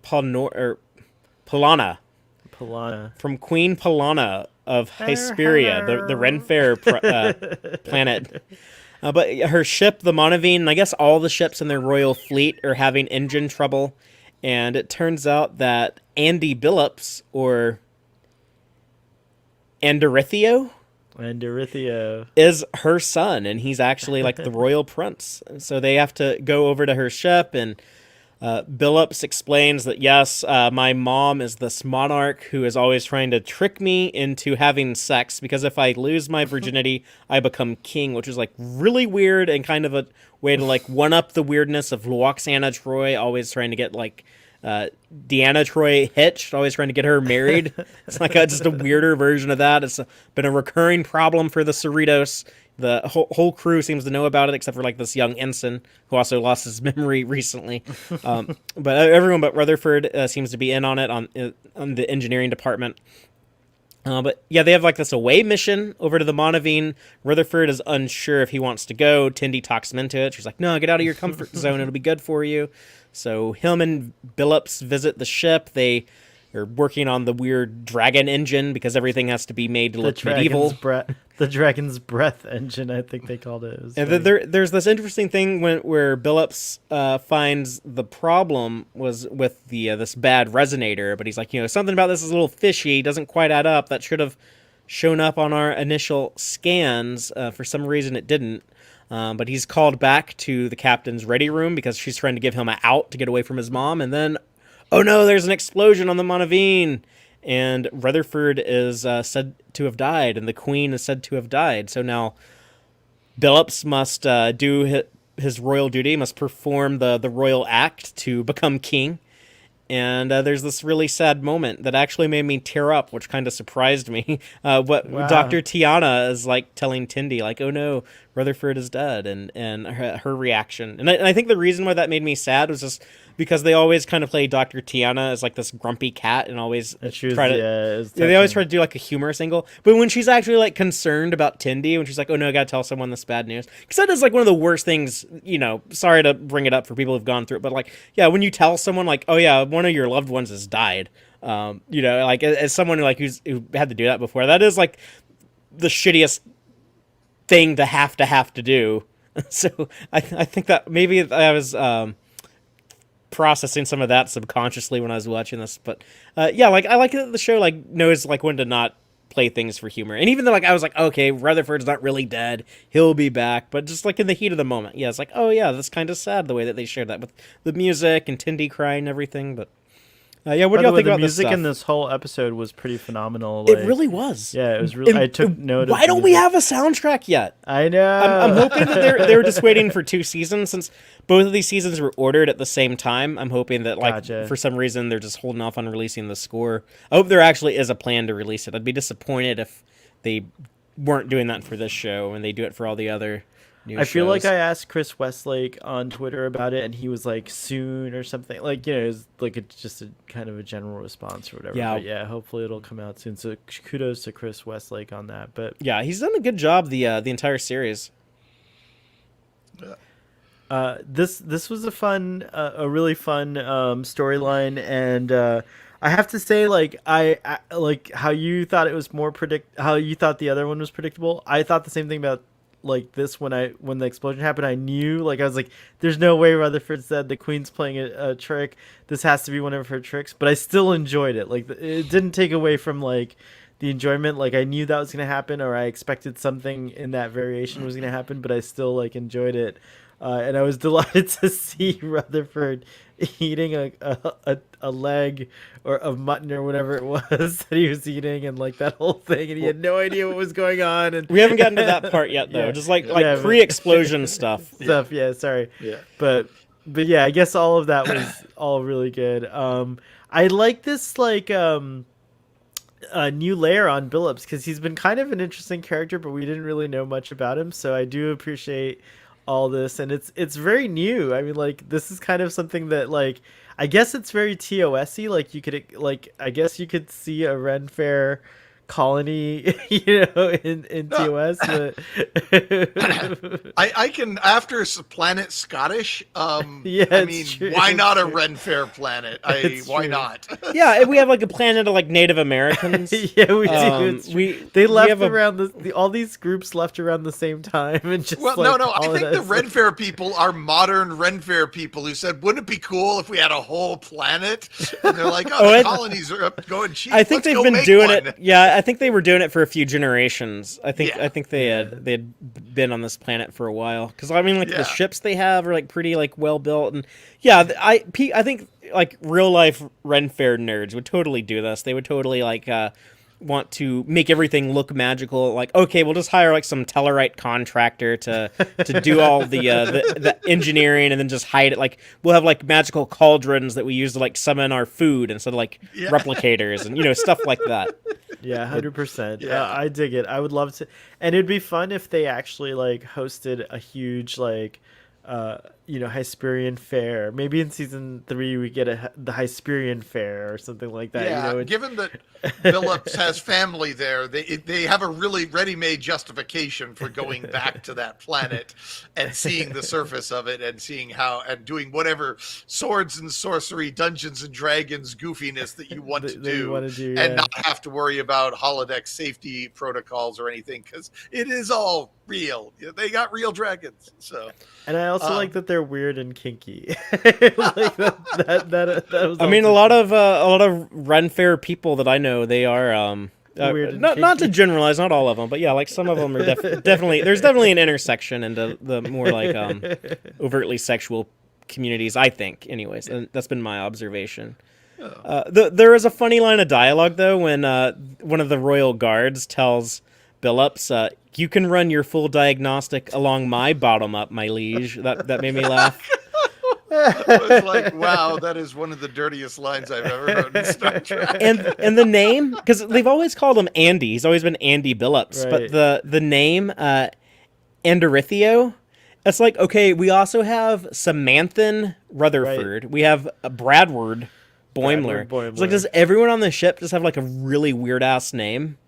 Polana. Polana. from Queen Polana of Hesperia, the Ren Fair planet. But her ship, the Monavine, and I guess all the ships in their royal fleet are having engine trouble. And it turns out that Andy Billups, or Anderithio, is her son, and he's actually like the royal prince. So they have to go over to her ship, and Billups explains that, yes, my mom is this monarch who is always trying to trick me into having sex, because if I lose my virginity, I become king, which is like really weird and kind of a way to like one up the weirdness of Loxana Troy always trying to get like Deanna Troy hitched, always trying to get her married. It's like just a weirder version of that. It's been a recurring problem for the Cerritos. The whole crew seems to know about it, except for like this young ensign who also lost his memory recently. But everyone but Rutherford seems to be in on it on the engineering department. But yeah, they have like this away mission over to the Monavine. Rutherford is unsure if he wants to go. Tindy talks him into it. She's like, no, get out of your comfort zone. It'll be good for you. So him and Billups visit the ship. They are working on the weird dragon engine because everything has to be made to look medieval. The Dragon's Breath engine, I think they called it. And there's this interesting thing where Billups finds the problem was with the this bad resonator, but he's like, something about this is a little fishy, doesn't quite add up. That should have shown up on our initial scans. For some reason it didn't. But he's called back to the captain's ready room because she's trying to give him an out to get away from his mom. And then, oh no, there's an explosion on the Monavine. And Rutherford is said to have died, and the Queen is said to have died. So now Billups must do his royal duty, must perform the royal act to become king. And there's this really sad moment that actually made me tear up, which kind of surprised me. Wow. Dr. Tiana is like telling Tindy, like, oh no, Rutherford is dead, and her reaction. And I think the reason why that made me sad was just because they always kind of play Dr. Tiana as like this grumpy cat and always they always try to do like a humorous angle. But when she's actually like concerned about Tindy, when she's like, oh no, I gotta tell someone this bad news. Because that is like one of the worst things, sorry to bring it up for people who've gone through it, but like, yeah, when you tell someone like, oh yeah, one of your loved ones has died, like as someone like who had to do that before, that is like the shittiest thing to have to do. So I think that maybe I was processing some of that subconsciously when I was watching this, but yeah, like I like that the show like knows like when to not play things for humor. And even though like I was like, okay, Rutherford's not really dead, he'll be back, but just like in the heat of the moment, yeah, it's like, oh yeah, that's kind of sad the way that they shared that with the music and Tindy crying and everything. But yeah, what do y'all think about this stuff? The music in this whole episode was pretty phenomenal. It really was. Yeah, it was really. I took note. Why don't we have a soundtrack yet? I know. I'm hoping that they were just waiting for 2 seasons, since both of these seasons were ordered at the same time. I'm hoping that like for some reason they're just holding off on releasing the score. I hope there actually is a plan to release it. I'd be disappointed if they weren't doing that for this show and they do it for all the other. I feel like I asked Chris Westlake on Twitter about it, and he was like, soon or something. Like, it was like just a kind of a general response or whatever. Yeah. But yeah, hopefully it'll come out soon. So kudos to Chris Westlake on that. But yeah, he's done a good job the entire series. This was a really fun storyline, and I have to say, like I like how you thought it was how you thought the other one was predictable. I thought the same thing about like this when the explosion happened. I knew, like, I was like, there's no way Rutherford said the Queen's playing a trick, this has to be one of her tricks. But I still enjoyed it. Like, it didn't take away from like the enjoyment. Like, I knew that was gonna happen, or I expected something in that variation was gonna happen, but I still like enjoyed it. And I was delighted to see Rutherford eating a leg of mutton or whatever it was that he was eating, and like that whole thing, and he had no idea what was going on. And we haven't gotten to that part yet, though. Yeah. Just like pre-explosion stuff. Yeah, sorry. Yeah. But yeah, I guess all of that was all really good. I like this like new layer on Billups, because he's been kind of an interesting character, but we didn't really know much about him. So I do appreciate all this, and it's very new. I mean, like, this is kind of something that, like, I guess it's very TOS-y. Like, you could, like, I guess you could see a Ren Fair colony, in TOS. But I can after planet Scottish. Yeah, I it's mean, true, why it's not a true. Ren Fair planet? It's Why true. not? Yeah, we have like a planet of like Native Americans. Yeah, we do. It's true. They we left have a- around all these groups left around the same time and just Well, like no. I think the colonized Ren them. Fair people are modern Ren Fair people who said, "Wouldn't it be cool if we had a whole planet?" And they're like, "Oh, the colonies are up going cheap. I think Let's they've go been make doing one." it. Yeah, I think they were doing it for a few generations. I think Yeah. they had been on this planet for a while. Because I mean, like Yeah. the ships they have are like pretty like well built, and yeah, I think like real life Ren Fair nerds would totally do this. They would totally like want to make everything look magical. Like, okay, we'll just hire like some Tellarite contractor to do all the engineering, and then just hide it. Like, we'll have like magical cauldrons that we use to like summon our food instead of like Yeah. replicators and stuff like that. Yeah, 100%. Yeah. I dig it. I would love to, and it'd be fun if they actually like hosted a huge like, Hysperion fair. Maybe in season 3 we get the Hysperion fair or something like that. Yeah, given that Billups has family there, they have a really ready-made justification for going back to that planet and seeing the surface of it and seeing how and doing whatever swords and sorcery, Dungeons and Dragons goofiness that you want to That you do, wanna do, and yeah. not have to worry about holodeck safety protocols or anything because it is all real. They got real dragons, so. And I also like that they're weird and kinky. Like that was I mean, a also- lot of Ren Fair people that I know, they are Weird and not to kinky. generalize, not all of them, but yeah, like some of them are definitely there's definitely an intersection into the more like overtly sexual communities, I think. Anyways, and that's been my observation. There is a funny line of dialogue though when one of the royal guards tells Billups, "You can run your full diagnostic along my bottom up, my liege." That made me laugh. I was like, wow, that is one of the dirtiest lines I've ever heard in Star Trek. And the name, because they've always called him Andy. He's always been Andy Billups, Right. but the name Andarithio, it's like, okay, we also have Samanthan Rutherford. We have Bradward Boimler. Boimler. It's like, does everyone on the ship just have like a really weird ass name?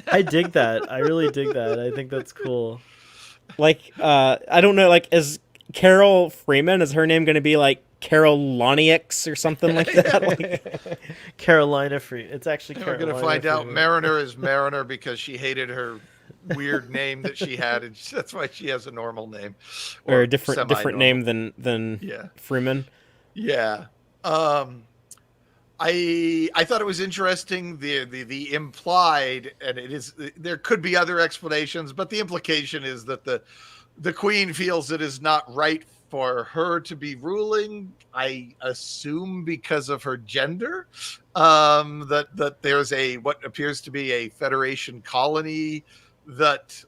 I dig that. I really dig that. I think that's cool. Like, I don't know, like, is Carol Freeman, is her name going to be like Carol Loniix or something like that? Like, Carolina Free. It's actually We're Carolina. going to find out Freeman. Mariner is Mariner because she hated her weird name that she had, and that's why she has a normal name. or a different semi-normal. name than Yeah. Freeman. Yeah. I thought it was interesting the implied, and it is, there could be other explanations, but the implication is that the queen feels it is not right for her to be ruling. I assume because of her gender, that there's what appears to be a Federation colony that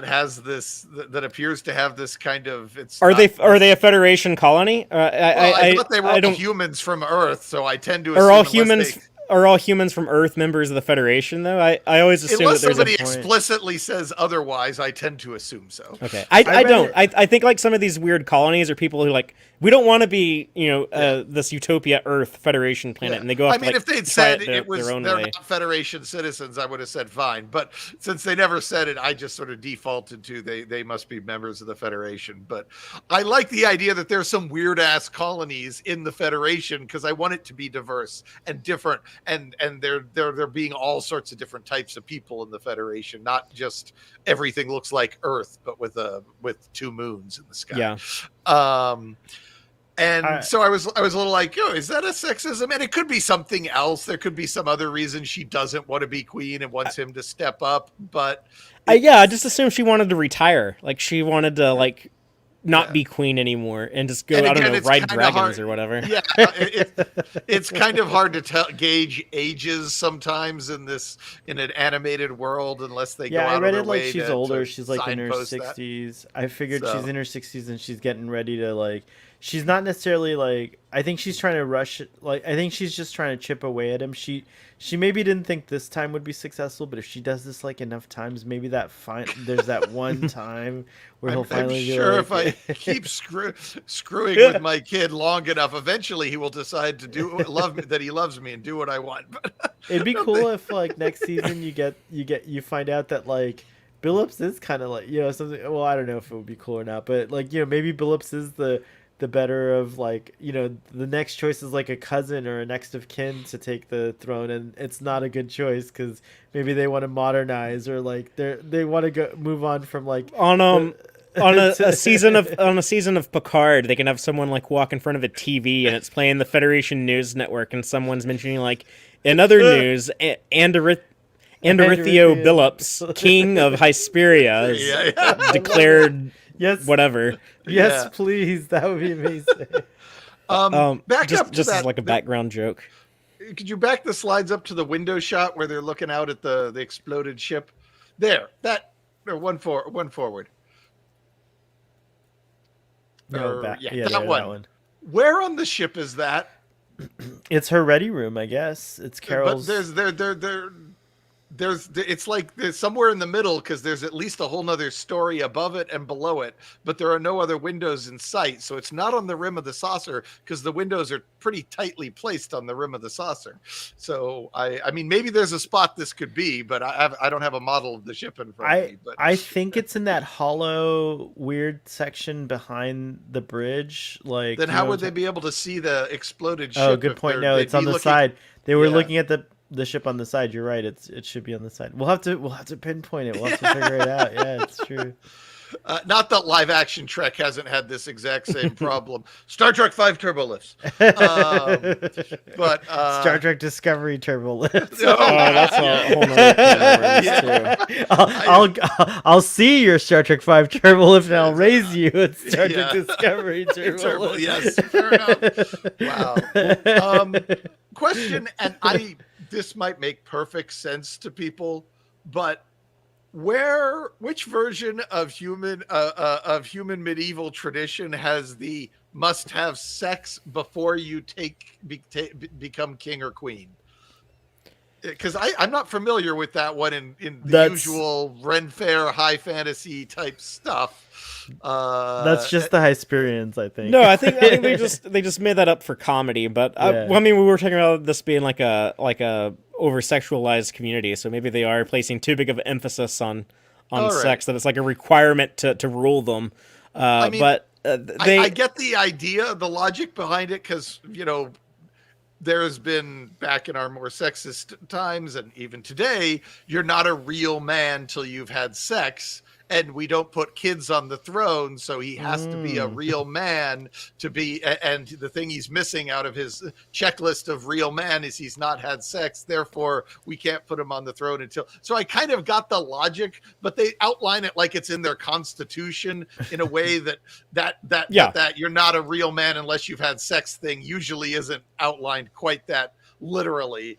has this, that appears to have this kind of, Are they a Federation colony? I thought they were I all don't. humans from Earth, so I tend to assume Are all unless humans? they- Are all humans from Earth members of the Federation? Though I always assume unless that there's somebody a. point. explicitly says otherwise, I tend to assume so. Okay, I read don't. it- I think like some of these weird colonies are people who like we don't want to be this Utopia Earth Federation planet, Yeah. and they go off. I mean, to, like, if they'd try said their, it was their own they're way. not Federation citizens, I would have said fine. But since they never said it, I just sort of defaulted to they must be members of the Federation. But I like the idea that there's some weird ass colonies in the Federation because I want it to be diverse and different, and there being all sorts of different types of people in the Federation, not just everything looks like Earth, but with two moons in the sky. Yeah. So I was a little like, oh, is that a sexism? And it could be something else. There could be some other reason she doesn't want to be queen and wants him to step up. But I just assumed she wanted to retire. Like she wanted to like not be queen anymore and just go, And I don't again, know, it's ride kinda dragons hard- or whatever. yeah, it's kind of hard to gauge ages sometimes in an animated world unless they go Yeah, out I of read their it like way she's to older. She's like in her signpost that. 60s. I figured So- she's in her 60s and she's getting ready to like she's not necessarily like. I think she's trying to rush. Like I think she's just trying to chip away at him. She maybe didn't think this time would be successful, but if she does this like enough times, maybe there's that one time where he'll finally I'm be sure like, if I keep screwing with my kid long enough, eventually he will decide to that he loves me and do what I want. But it'd be cool if like next season you find out that like Billups is kind of like, you know, something. Well, I don't know if it would be cool or not, but like, you know, maybe Billups is the better of, like, you know, the next choice is like a cousin or a next of kin to take the throne, and it's not a good choice because maybe they want to modernize, or like they want to go move on from like on a season of Picard, they can have someone like walk in front of a TV and it's playing the Federation News Network, and someone's mentioning like, in other news, Andorithio Billups, king of Hesperia, is declared. Yes, whatever. Yes, please. That would be amazing. Back up to just that, as like a background joke. Could you back the slides up to the window shot where they're looking out at the exploded ship? There, one forward. No, that one. Where on the ship is that? It's her ready room, I guess. It's Carol's. But it's like there's somewhere in the middle, because there's at least a whole nother story above it and below it, but there are no other windows in sight. So it's not on the rim of the saucer, because the windows are pretty tightly placed on the rim of the saucer. So I mean, maybe there's a spot this could be, but I don't have a model of the ship in front of me. But I think it's in that hollow weird section behind the bridge. Like, then how would they be able to see the exploded ship? Oh, good point. No, it's on the side. They were looking at the ship on the side. You're right. It should be on the side. We'll have to pinpoint it. We'll have to figure it out. Yeah, it's true. Not that live action Trek hasn't had this exact same problem. Star Trek V turbo lifts, but Star Trek Discovery turbo lifts. Oh, that's a whole nother too. I'll see your Star Trek V turbo lift, and I'll raise you at Star Trek Discovery turbo lift. Yes, fair enough. Wow. Question, and this might make perfect sense to people, but which version of human medieval tradition has the must have sex before you become king or queen? Because I'm not familiar with that one in the usual Ren Fair high fantasy type stuff. That's just the Hysperians, I think. No, I think they just made that up for comedy. But I mean, we were talking about this being like a over sexualized community, so maybe they are placing too big of an emphasis on sex, that it's like a requirement to rule them. I mean, but I get the idea, the logic behind it, because there's been, back in our more sexist times and even today, you're not a real man till you've had sex. And we don't put kids on the throne, so he has to be a real man to be. And the thing he's missing out of his checklist of real man is he's not had sex. Therefore, we can't put him on the throne until. So I kind of got the logic, but they outline it like it's in their constitution in a way that you're not a real man unless you've had sex thing usually isn't outlined quite that literally.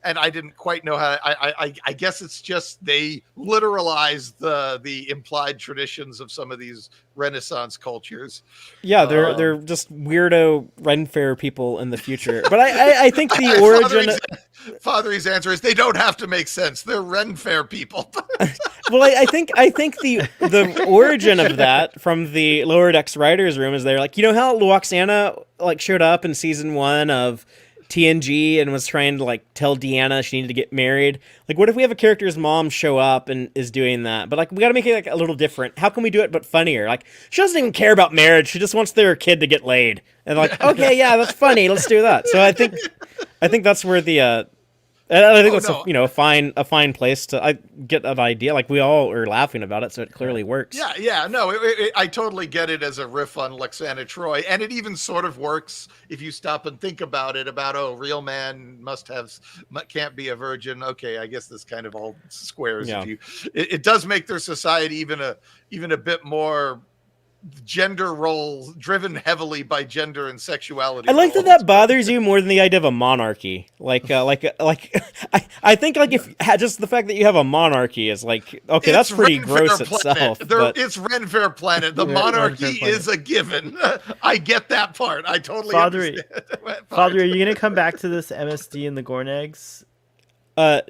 And I didn't quite know how. I guess it's just they literalize the implied traditions of some of these Renaissance cultures. Yeah, they're just weirdo Ren Fair people in the future. But I think the origin. Father's answer is they don't have to make sense. They're Ren Fair people. Well, I think the origin of that from the Lower Decks writers' room is they're like, you know how Luoxana like showed up in season 1 of TNG and was trying to like tell Deanna she needed to get married. Like, what if we have a character's mom show up and is doing that? But like, we got to make it like a little different. How can we do it but funnier? Like, she doesn't even care about marriage. She just wants their kid to get laid. And like, okay, yeah, that's funny. Let's do that. So I think that's where the I think that's a fine place to get an idea. Like, we all are laughing about it, so it clearly works. Yeah. No, I totally get it as a riff on Lexana Troy, and it even sort of works if you stop and think about it. About real man can't be a virgin. Okay, I guess this kind of all squares. Yeah. It does make their society even a bit more gender roles driven heavily by gender and sexuality. I like roles. that bothers you more than the idea of a monarchy. I think like if just the fact that you have a monarchy is like, okay, that's pretty gross itself. But It's Ren Fair Planet. The Ren monarchy Fair Planet. is a given. I get that part. I totally Father, understand. Father, are you gonna come back to this MSD and the Gornags?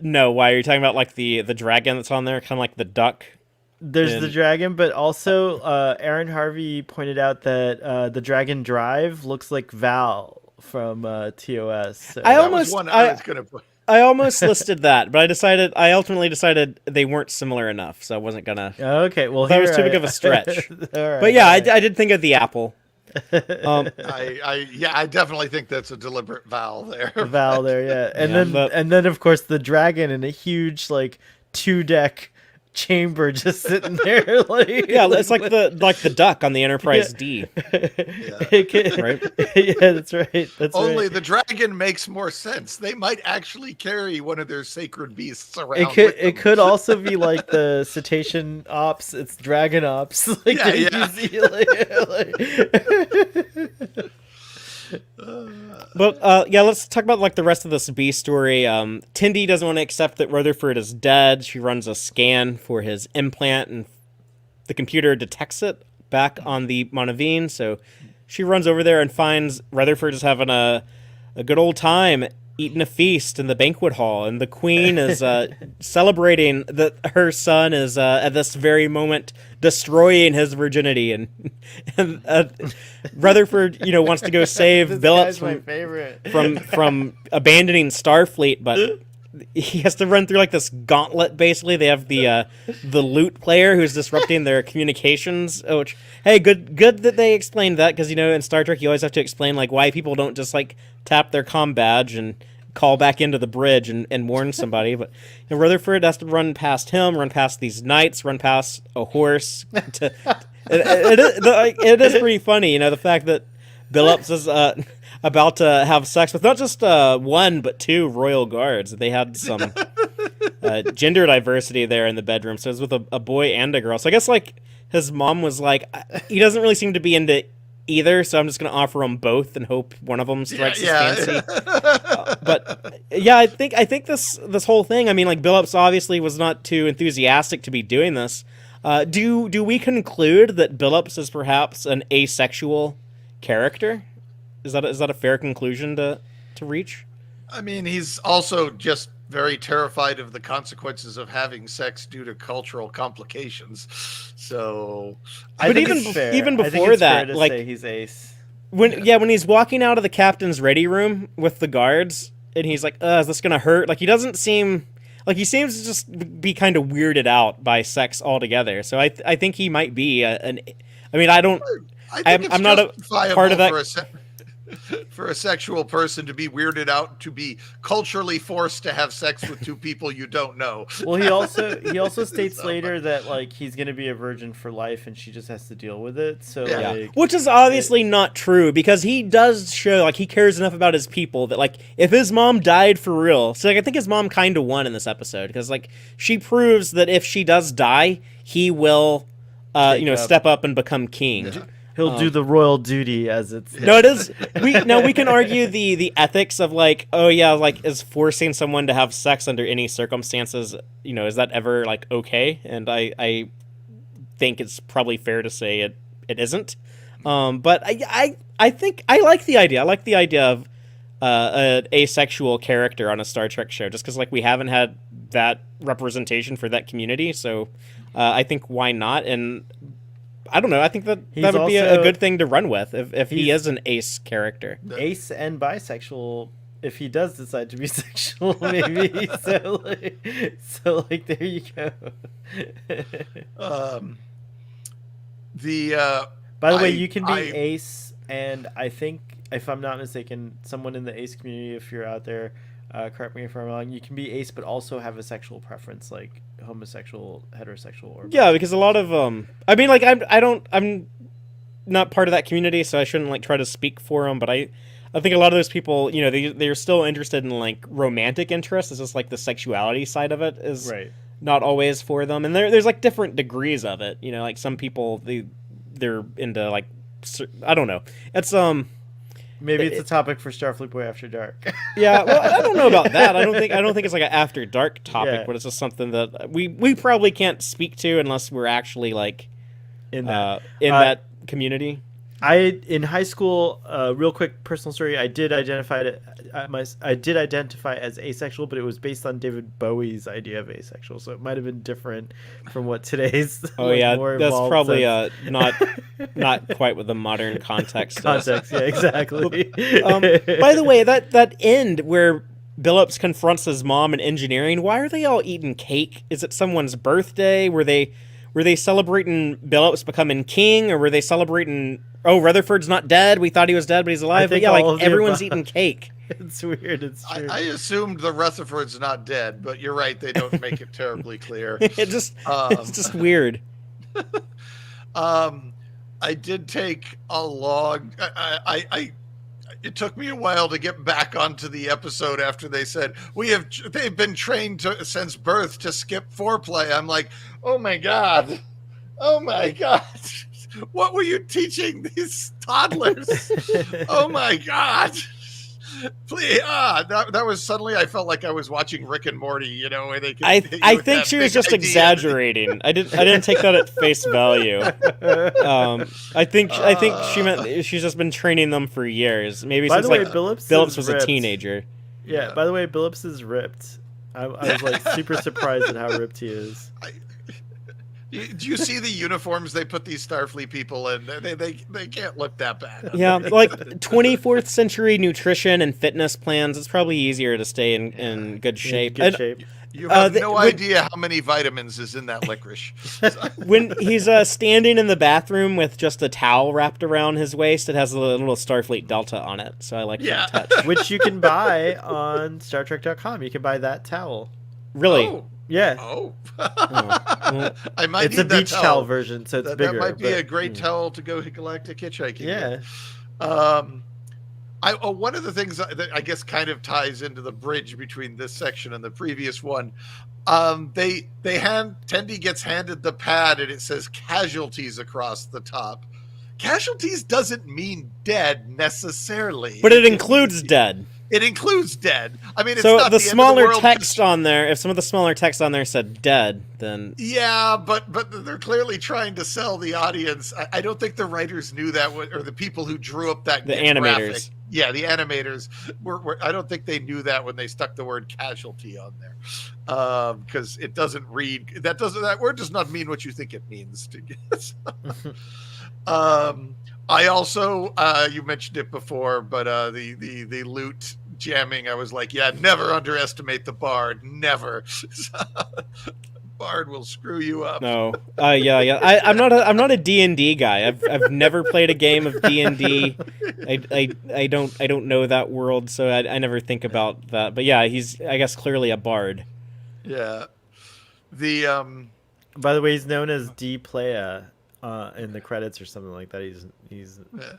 no, why are you talking about like the dragon that's on there, kind of like the duck? There's the dragon, but also Aaron Harvey pointed out that the Dragon Drive looks like Val from TOS. So. I That was one I was gonna put. I almost listed that, but I ultimately decided they weren't similar enough, so I wasn't gonna. Okay, well, That was here too big of a stretch. But yeah, right. I did think of the apple. I definitely think that's a deliberate vowel there. Val there, yeah, and Yeah, then then of course the dragon in a huge like 2-deck chamber just sitting there like Yeah, it's like the duck on the Enterprise D. Right? Yeah, that's right. That's Only right. the dragon makes more sense. They might actually carry one of their sacred beasts around. It could also be like the cetacean ops. It's dragon ops. Like, Yeah, you yeah. see, like- But yeah, let's talk about like the rest of this B story. Tindy doesn't want to accept that Rutherford is dead. She runs a scan for his implant, and the computer detects it back on the Monavine. So she runs over there and finds Rutherford is having a good old time eating a feast in the banquet hall, and the Queen is celebrating that her son is at this very moment destroying his virginity, and Rutherford, wants to go save This Billups guy's my favorite. from abandoning Starfleet, but he has to run through like this gauntlet. Basically, they have the lute player who's disrupting their communications. Which, hey, good that they explained that, because in Star Trek you always have to explain like why people don't just like tap their comm badge and call back into the bridge and warn somebody. But Rutherford has to run past him, run past these knights, run past a horse. It is pretty funny, the fact that Billups is about to have sex with not just one but two royal guards. They had some gender diversity there in the bedroom, so it was with a boy and a girl. So I guess like his mom was like, he doesn't really seem to be into either, so I'm just gonna offer them both and hope one of them strikes his fancy. But yeah, I think this whole thing, I mean, like Billups obviously was not too enthusiastic to be doing this. Do we conclude that Billups is perhaps an asexual character? Is that a fair conclusion to reach? I mean, he's also just very terrified of the consequences of having sex due to cultural complications. So, I But think even it's fair. even I think before it's fair that, to like say he's ace. when he's walking out of the captain's ready room with the guards, and he's like, is this gonna hurt? Like he doesn't seem like, he seems to just be kind of weirded out by sex altogether. So I think he might be an. I mean, I think I'm not a part of that. For a sexual person to be weirded out, to be culturally forced to have sex with two people you don't know. Well, he also states later that like he's gonna be a virgin for life, and she just has to deal with it. So Yeah. like, Which is obviously not true, because he does show like he cares enough about his people that like if his mom died for real, so like I think his mom kind of won in this episode, because like she proves that if she does die, he will step up and become king. Yeah. he'll do the royal duty as it's. No, it is. We can argue the ethics of like, oh yeah, like is forcing someone to have sex under any circumstances, is that ever like okay? And I think it's probably fair to say it isn't. But I think I like the idea. I like the idea of an asexual character on a Star Trek show, just because like we haven't had that representation for that community. So I think why not? And I don't know. I think that would be a good thing to run with if he is an ace character. Ace and bisexual, if he does decide to be sexual, maybe. so like there you go. By the way, you can be ace, and I think, if I'm not mistaken, someone in the ace community, if you're out there, correct me if I'm wrong, you can be ace but also have a sexual preference, like homosexual, heterosexual, or yeah, because a lot of I mean, like I'm not part of that community, so I shouldn't like try to speak for them, but I think a lot of those people, they're still interested in like romantic interests. It's just like the sexuality side of it is right. Not always for them, and there's like different degrees of it. Like some people they're into like I don't know. It's Maybe it's a topic for Starfleet Boy After Dark. yeah. Well, I don't know about that. I don't think it's like an after dark topic, Yeah. but it's just something that we probably can't speak to unless we're actually like In that. that community. In high school, real quick personal story. I did identify as asexual, but it was based on David Bowie's idea of asexual, so it might have been different from what today's. Oh like, yeah, more that's evolved probably sense. not quite what the modern context is. Context. Yeah, exactly. By the way, that end where Billups confronts his mom in engineering, why are they all eating cake? Is it someone's birthday? Were they celebrating Billups becoming king, or were they celebrating? Oh, Rutherford's not dead. We thought he was dead, but he's alive. But think yeah, all of like the everyone's above. eating cake. It's weird. It's true. I assumed the Rutherford's not dead, but you're right. They don't make it terribly clear. It's just weird. I did take a long. It took me a while to get back onto the episode after they said they've been trained since birth to skip foreplay. I'm like, oh my god, what were you teaching these toddlers? Oh my god. Please, that was suddenly. I felt like I was watching Rick and Morty. You know, where they. I think she was just exaggerating. I didn't take that at face value. I think she meant she's just been training them for years. Maybe By since the way, like Billups was ripped. a teenager. Yeah. By the way, Billups is ripped. I was like super surprised at how ripped he is. Do you see the uniforms they put these Starfleet people in? They can't look that bad. Yeah, like 24th century nutrition and fitness plans. It's probably easier to stay in good shape. Good shape. You have no idea how many vitamins is in that licorice. When he's standing in the bathroom with just a towel wrapped around his waist, it has a little Starfleet Delta on it. So I like that touch. Which you can buy on StarTrek.com. You can buy that towel. Really? Oh. Yeah. Oh. Well, I might It's need a that beach towel version, so it's bigger. That might be but- a great towel to go galactic hitchhiking. Yeah. One of the things that I guess kind of ties into the bridge between this section and the previous one, Tendi gets handed the pad and it says casualties across the top. Casualties doesn't mean dead necessarily, but it includes dead. It includes dead. I mean, it's So not the end of smaller world text on there, if some of the smaller text on there said dead, then yeah, but they're clearly trying to sell the audience. I don't think the writers knew that, or the people who drew up that the graphic. animators. Yeah, the animators were. I don't think they knew that when they stuck the word casualty on there, because it doesn't read. That word does not mean what you think it means. I also, you mentioned it before, but the loot jamming, I was like, yeah, never underestimate the Bard. Never. Bard will screw you up. No. Yeah. I'm not a D&D guy. I've never played a game of D&D. I don't know that world, so I never think about that. But yeah, he's, I guess, clearly a bard. Yeah. The By the way, he's known as D Playa in the credits or something like that. He's yeah.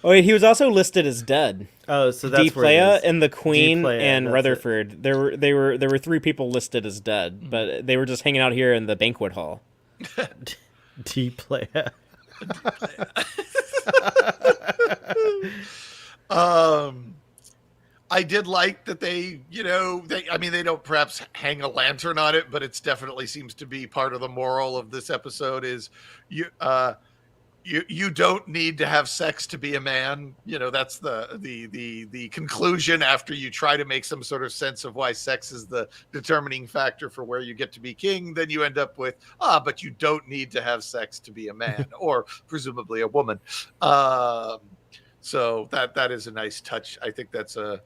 Oh, wait, he was also listed as dead. Oh, so that's D where it Playa is. and the Queen D Playa, and that's Rutherford. There were 3 people listed as dead, but they were just hanging out here in the banquet hall. D Playa. I did like that they don't perhaps hang a lantern on it, but it's definitely seems to be part of the moral of this episode is you don't need to have sex to be a man. You know, that's the conclusion after you try to make some sort of sense of why sex is the determining factor for where you get to be king. Then you end up with, but you don't need to have sex to be a man or presumably a woman. So that is a nice touch. I think that's a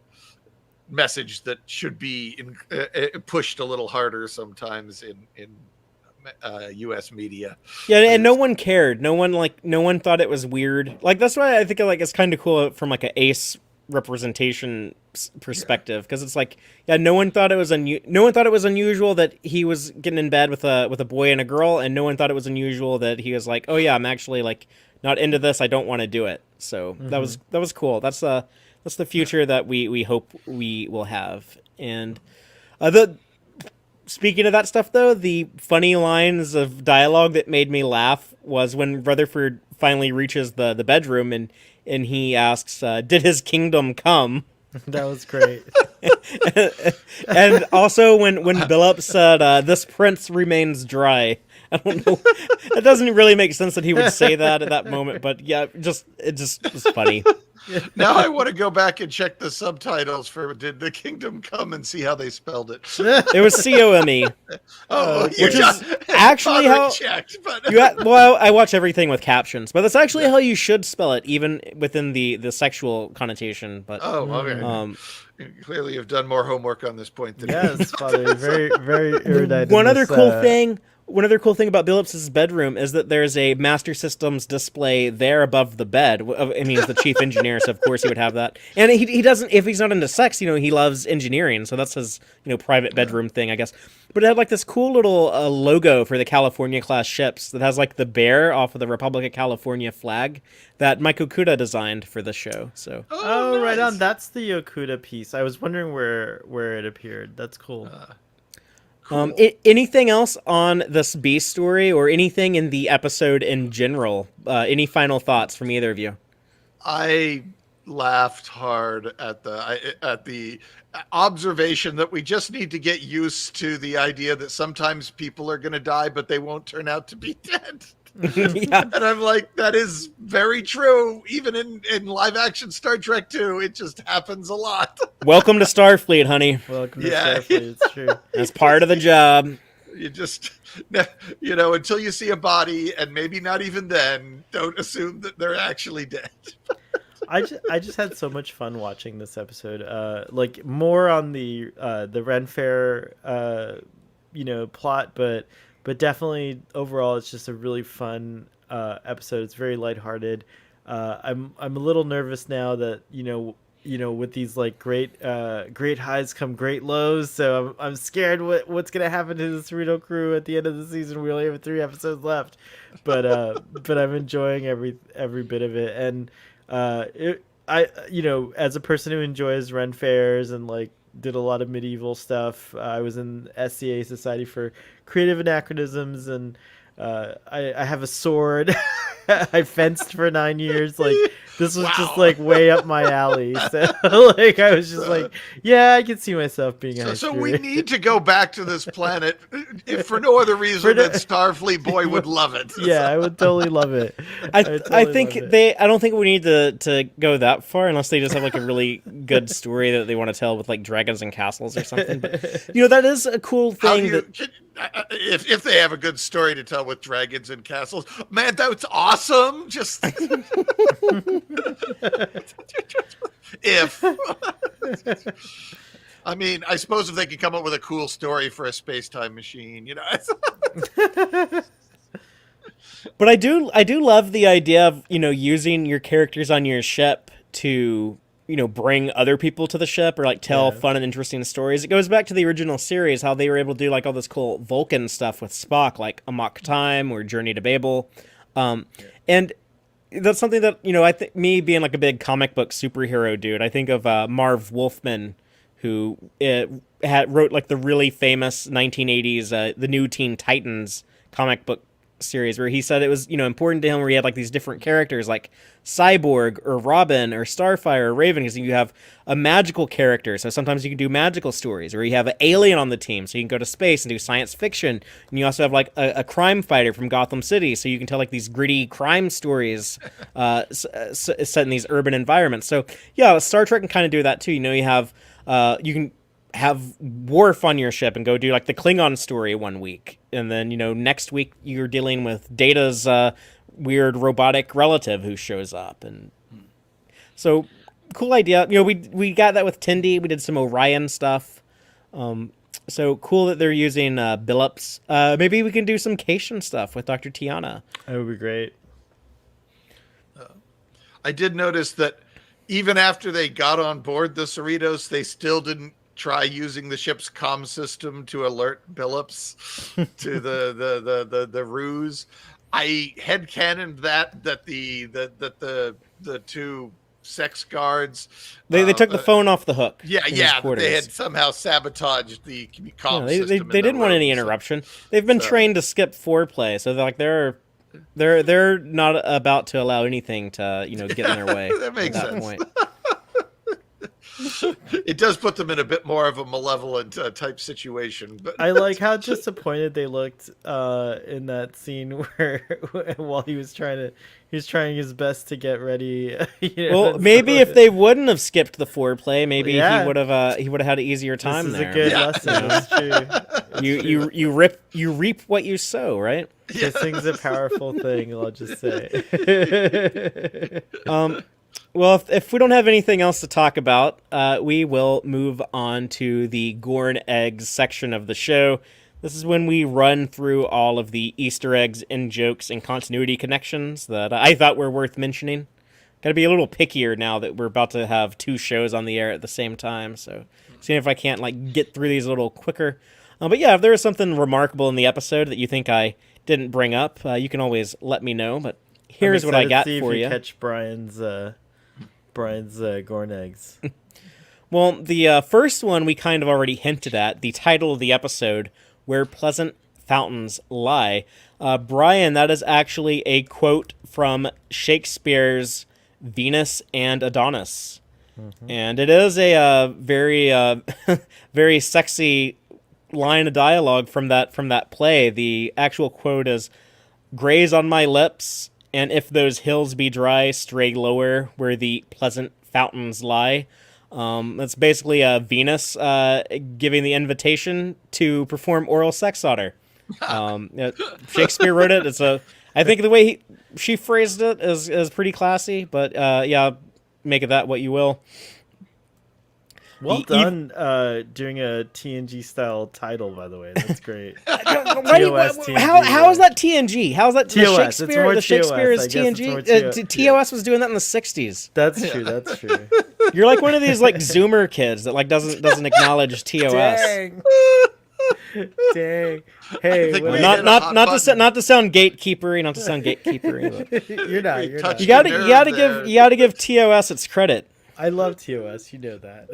message that should be pushed a little harder sometimes in U.S. media. Yeah, and no one cared. No one thought it was weird. Like that's why I think it's kind of cool from like an ace representation perspective, because it's like, yeah, no one thought it was unusual that he was getting in bed with a boy and a girl, and no one thought it was unusual that he was like, oh yeah, I'm actually like not into this. I don't want to do it. So that was cool. That's the future that we hope we will have. And speaking of that stuff, though, the funny lines of dialogue that made me laugh was when Rutherford finally reaches the bedroom and he asks, "Did his kingdom come?" That was great. And also when Billups said, "This prince remains dry." I don't know. It doesn't really make sense that he would say that at that moment, but yeah, it just was funny. Now I want to go back and check the subtitles for "Did the Kingdom Come" and see how they spelled it. It was COME. Which is actually how checked, but well, I watch everything with captions, but that's actually how you should spell it, even within the sexual connotation. But okay. Clearly, you've done more homework on this point than Yes, Father, very very erudite. One other cool thing about Billups' bedroom is that there's a Master Systems display there above the bed. I mean, he's the chief engineer, so of course he would have that. And he doesn't, if he's not into sex, he loves engineering, so that's his, private bedroom thing, I guess. But it had like this cool little logo for the California class ships that has like the bear off of the Republic of California flag that Mike Okuda designed for the show. So. Oh, nice. right on. That's the Okuda piece. I was wondering where it appeared. That's cool. Cool. Anything else on this B story or anything in the episode in general? Any final thoughts from either of you? I laughed hard at the observation that we just need to get used to the idea that sometimes people are going to die, but they won't turn out to be dead. Yeah. And I'm like, that is very true. Even in live action Star Trek 2, it just happens a lot. Welcome to Starfleet, honey. Welcome to Yeah. Starfleet. It's true. That's part of the job. You just, until you see a body, and maybe not even then, don't assume that they're actually dead. I just had so much fun watching this episode. Like more on the Ren Fair plot, but definitely overall it's just a really fun episode. It's very lighthearted. I'm a little nervous now that with these like great highs come great lows. So I'm scared what's gonna happen to the Cerritos crew at the end of the season. We only have 3 episodes left, but I'm enjoying every bit of it. And as a person who enjoys Ren fairs and like did a lot of medieval stuff, I was in SCA Society for Creative Anachronisms, and I have a sword. I fenced for 9 years. Like this was just like way up my alley. So like I was just like, yeah, I can see myself being a so we need to go back to this planet, if for no other reason than Starfleet Boy would love it. Yeah, I would totally love it. I don't think we need to go that far unless they just have like a really good story that they want to tell with like dragons and castles or something. But that is a cool thing. If they have a good story to tell with dragons and castles, man, that's awesome. Just if I mean, I suppose if they could come up with a cool story for a space-time machine, But I do love the idea of using your characters on your ship to bring other people to the ship or like tell fun and interesting stories. It goes back to the original series, how they were able to do like all this cool Vulcan stuff with Spock, like Amok Time or Journey to Babel. And that's something that, I think me being like a big comic book superhero dude, I think of Marv Wolfman, who wrote like the really famous 1980s, the New Teen Titans comic book series, where he said it was important to him where he had like these different characters like Cyborg or Robin or Starfire or Raven, because you have a magical character, so sometimes you can do magical stories, or you have an alien on the team so you can go to space and do science fiction, and you also have like a crime fighter from Gotham City so you can tell like these gritty crime stories set in these urban environments. So yeah, Star Trek can kind of do that too. You have you can have Worf on your ship and go do like the Klingon story one week, and then next week you're dealing with Data's weird robotic relative who shows up. And so cool idea. We got that with Tendi. We did some Orion stuff. So cool that they're using Billups. Maybe we can do some Cation stuff with Dr. Tiana. That would be great. I did notice that even after they got on board the Cerritos, they still didn't try using the ship's comm system to alert Billups to the ruse. I headcanoned that the two sex guards. They took the phone off the hook. Yeah, in his yeah. quarters. They had somehow sabotaged the comm Yeah, system. they didn't want any interruption. They've been trained to skip foreplay, so they're not about to allow anything to get in their way. That makes at that sense. point. It does put them in a bit more of a malevolent type situation. But I like how disappointed they looked in that scene where while he was trying his best to get ready. Well, maybe if they wouldn't have skipped the foreplay, maybe Yeah. he would have had an easier time This is there. a good Yeah. lesson. It's true. You reap what you sow, right? Kissing's a powerful thing. I'll just say. Well, if we don't have anything else to talk about, we will move on to the gore and eggs section of the show. This is when we run through all of the Easter eggs and jokes and continuity connections that I thought were worth mentioning. Got to be a little pickier now that we're about to have two shows on the air at the same time, so seeing if I can't get through these a little quicker. But yeah, if there was something remarkable in the episode that you think I didn't bring up, you can always let me know. But here's what I got for you. Catch Brian's Gorn eggs. Well, the first one we kind of already hinted at, the title of the episode, Where Pleasant Fountains Lie. Brian, that is actually a quote from Shakespeare's Venus and Adonis. Mm-hmm. And it is a very, very sexy line of dialogue from that play. The actual quote is, "Graze on my lips, and if those hills be dry, stray lower where the pleasant fountains lie." That's basically Venus giving the invitation to perform oral sex on her. Shakespeare wrote it. I think the way she phrased it is pretty classy, but yeah, make of that what you will. Well done doing a TNG style title, by the way. That's great. How is that TNG? How is that TOS? The Shakespeare is TNG? TOS was doing that in the 60s. That's true. That's true. You're like one of these Zoomer kids that doesn't acknowledge TOS. Dang. Dang. Hey, not to sound gatekeepery, but you're not. You gotta give TOS its credit. I love TOS, you know that.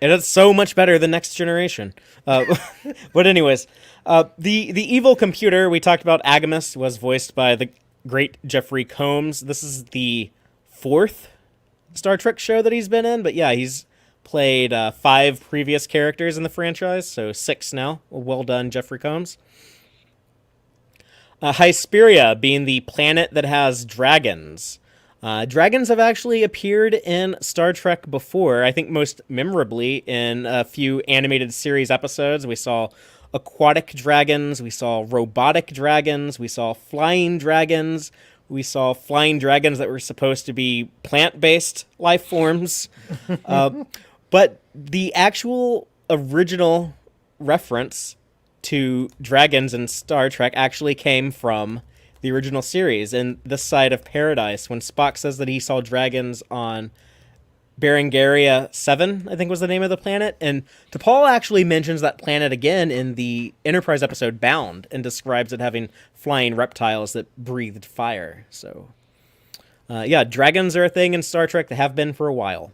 And it's so much better than Next Generation. But anyways, the evil computer we talked about, Agamus, was voiced by the great Jeffrey Combs. This is the 4th Star Trek show that he's been in, but yeah, he's played 5 previous characters in the franchise, so 6 now. Well done, Jeffrey Combs. Hesperia being the planet that has dragons. Dragons have actually appeared in Star Trek before, I think most memorably in a few animated series episodes. We saw aquatic dragons, we saw robotic dragons, we saw flying dragons, we saw flying dragons that were supposed to be plant-based life forms. But the actual original reference to dragons in Star Trek actually came from the original series in This Side of Paradise, when Spock says that he saw dragons on Berengaria 7, I think was the name of the planet. And T'Pol actually mentions that planet again in the Enterprise episode Bound and describes it having flying reptiles that breathed fire. So, yeah, dragons are a thing in Star Trek. They have been for a while.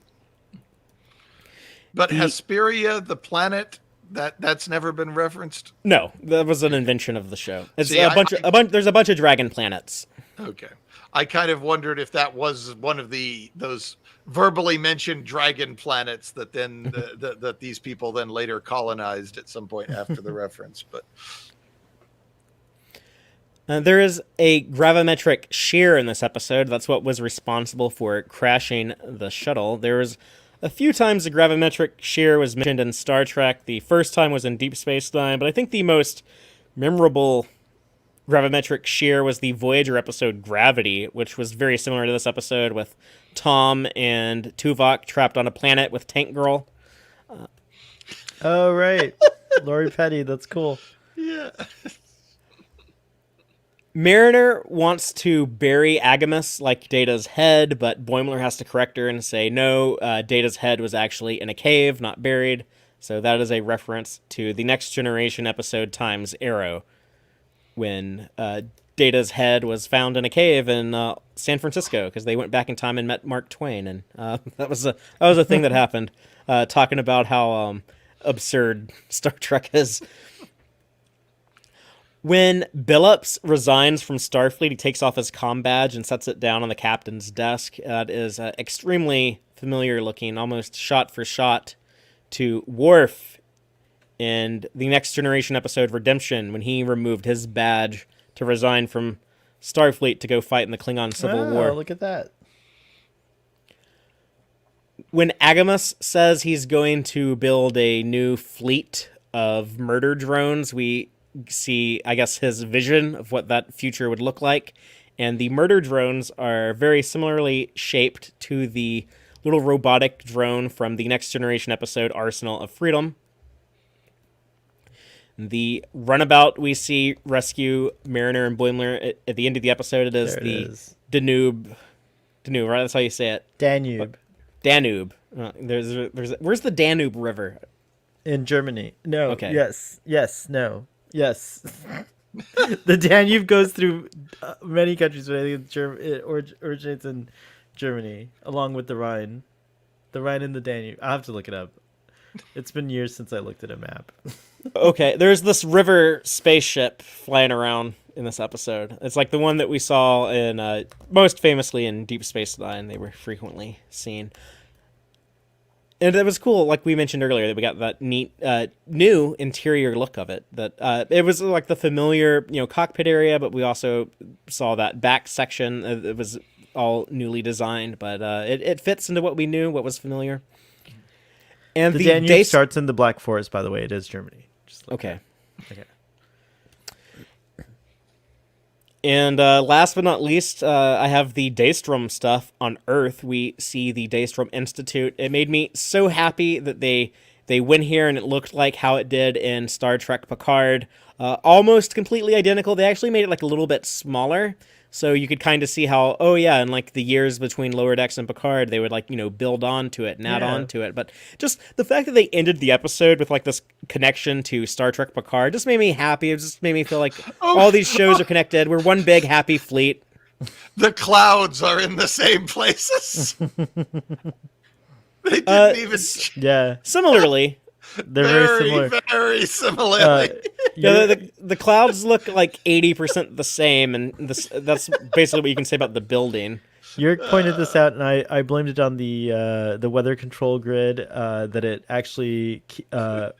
But Hesperia, the planet, that's never been referenced? No, that was an invention of the show. It's See, there's a bunch of dragon planets. Okay. I kind of wondered if that was one of those verbally mentioned dragon planets that then that these people then later colonized at some point after the reference. But there is a gravimetric shear in this episode. That's what was responsible for crashing the shuttle. There was a few times the gravimetric shear was mentioned in Star Trek. The first time was in Deep Space Nine, but I think the most memorable gravimetric shear was the Voyager episode Gravity, which was very similar to this episode with Tom and Tuvok trapped on a planet with Tank Girl. Oh, right. Lori Petty, that's cool. yeah. Mariner wants to bury Agamus like Data's head, but Boimler has to correct her and say, no, Data's head was actually in a cave, not buried. So that is a reference to the Next Generation episode Time's Arrow, when Data's head was found in a cave in San Francisco because they went back in time and met Mark Twain, and that was a thing that happened. Talking about how absurd Star Trek is. When Billups resigns from Starfleet, he takes off his comm badge and sets it down on the captain's desk. It is extremely familiar looking, almost shot for shot, to Worf in the Next Generation episode Redemption, when he removed his badge to resign from Starfleet to go fight in the Klingon Civil War. Look at that. When Agamus says he's going to build a new fleet of murder drones, we see, I guess, his vision of what that future would look like. And the murder drones are very similarly shaped to the little robotic drone from the Next Generation episode Arsenal of Freedom. The runabout we see rescue Mariner and Boimler at the end of the episode. It is Danube. Danube, right? That's how you say it. Danube. Where's the Danube River? In Germany. No. Okay. Yes. No. Yes. The Danube goes through many countries, but I think it originates in Germany, along with the Rhine. The Rhine and the Danube. I'll have to look it up. It's been years since I looked at a map. Okay, there's this river spaceship flying around in this episode. It's like the one that we saw in, most famously in Deep Space Nine. They were frequently seen. And it was cool, like we mentioned earlier, that we got that neat new interior look of it. That it was like the familiar, cockpit area, but we also saw that back section. It was all newly designed, but it fits into what we knew, what was familiar. And the Danube starts in the Black Forest, by the way. It is Germany. Okay. And last but not least, I have the Daystrom stuff on Earth. We see the Daystrom Institute. It made me so happy that they went here and it looked like how it did in Star Trek Picard. Almost completely identical. They actually made it like a little bit smaller. So you could kind of see how, in like the years between Lower Decks and Picard, they would build onto it and add on to it. But just the fact that they ended the episode with like this connection to Star Trek Picard just made me happy. It just made me feel like all these shows are connected. We're one big happy fleet. The clouds are in the same places. They didn't even. Yeah. Similarly. They're very similar. Very similarly. The clouds look like 80% the same, and that's basically what you can say about the building. Yurick pointed this out, and I blamed it on the weather control grid, that it actually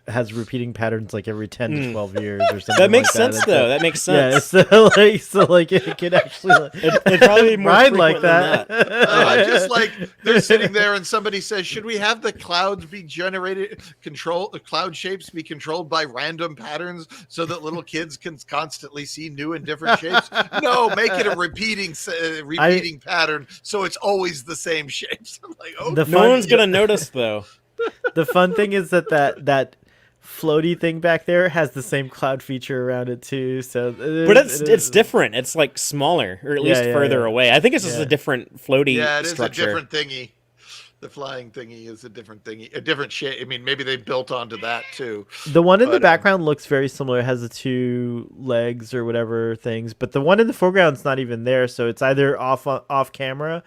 has repeating patterns like every 10 to 12 years or something. That makes like sense, though. That makes sense. Yeah, so it could actually it'd probably be more ride frequent like that. I just like they're sitting there, and somebody says, "Should we have the clouds be cloud shapes be controlled by random patterns so that little kids can constantly see new and different shapes?" No, make it a repeating pattern. So it's always the same shapes. I'm like, oh, no one's gonna notice though. The fun thing is that floaty thing back there has the same cloud feature around it too. So, it's different. It's like smaller, or at least further away. I think it's just a different floaty. Yeah, it is structure. a different thingy. The flying thingy is a different thingy, a different shape. I mean, maybe they built onto that too. The one in the background looks very similar. It has the two legs or whatever things, but the one in the foreground's not even there. So it's either off camera,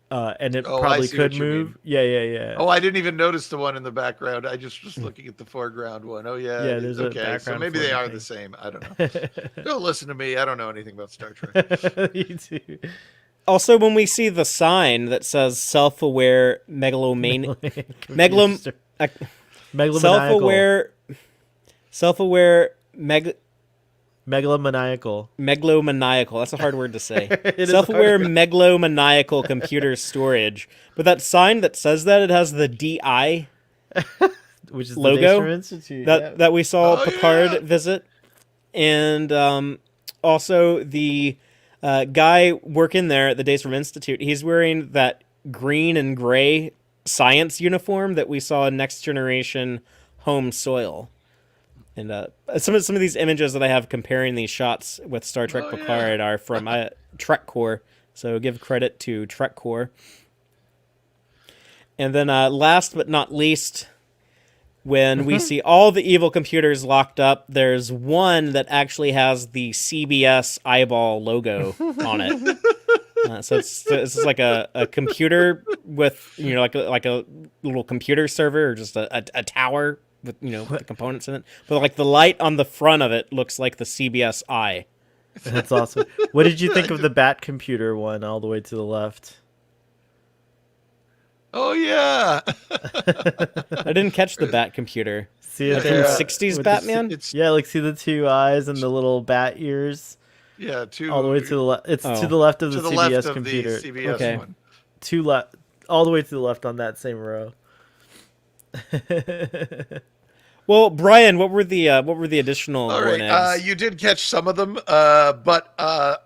and it probably could move. Yeah. Oh, I didn't even notice the one in the background. I just was looking at the foreground one. Oh yeah. Yeah, there's a background. So maybe they are thing. the same. I don't know. Don't listen to me. I don't know anything about Star Trek. You too. Also, when we see the sign that says self-aware self-aware megalomaniacal. That's a hard word to say. Self-aware megalomaniacal computer storage. But that sign that says that, it has the DI which is logo the Institute, that we saw Picard visit. And also the guy working there at the Daystrom Institute, he's wearing that green and gray science uniform that we saw in Next Generation Home Soil. And some of these images that I have comparing these shots with Star Trek Picard are from Trek Core, so give credit to Trek Core. And then last but not least, when we see all the evil computers locked up, there's one that actually has the CBS eyeball logo on it. So it's like a computer with, like a little computer server, or just a tower with, with the components in it. But like the light on the front of it looks like the CBS eye. That's awesome. What did you think of the Bat computer one all the way to the left? Oh yeah. I didn't catch the Bat computer. See it From there? 60s Batman? Yeah, like see the two eyes and the little bat ears? Yeah, All the way to the left. It's to the left of the to the CBS left of computer. the CBS Okay. one. All the way to the left on that same row. Well, Brian, what were the additional All born right, eggs? you did catch some of them, but I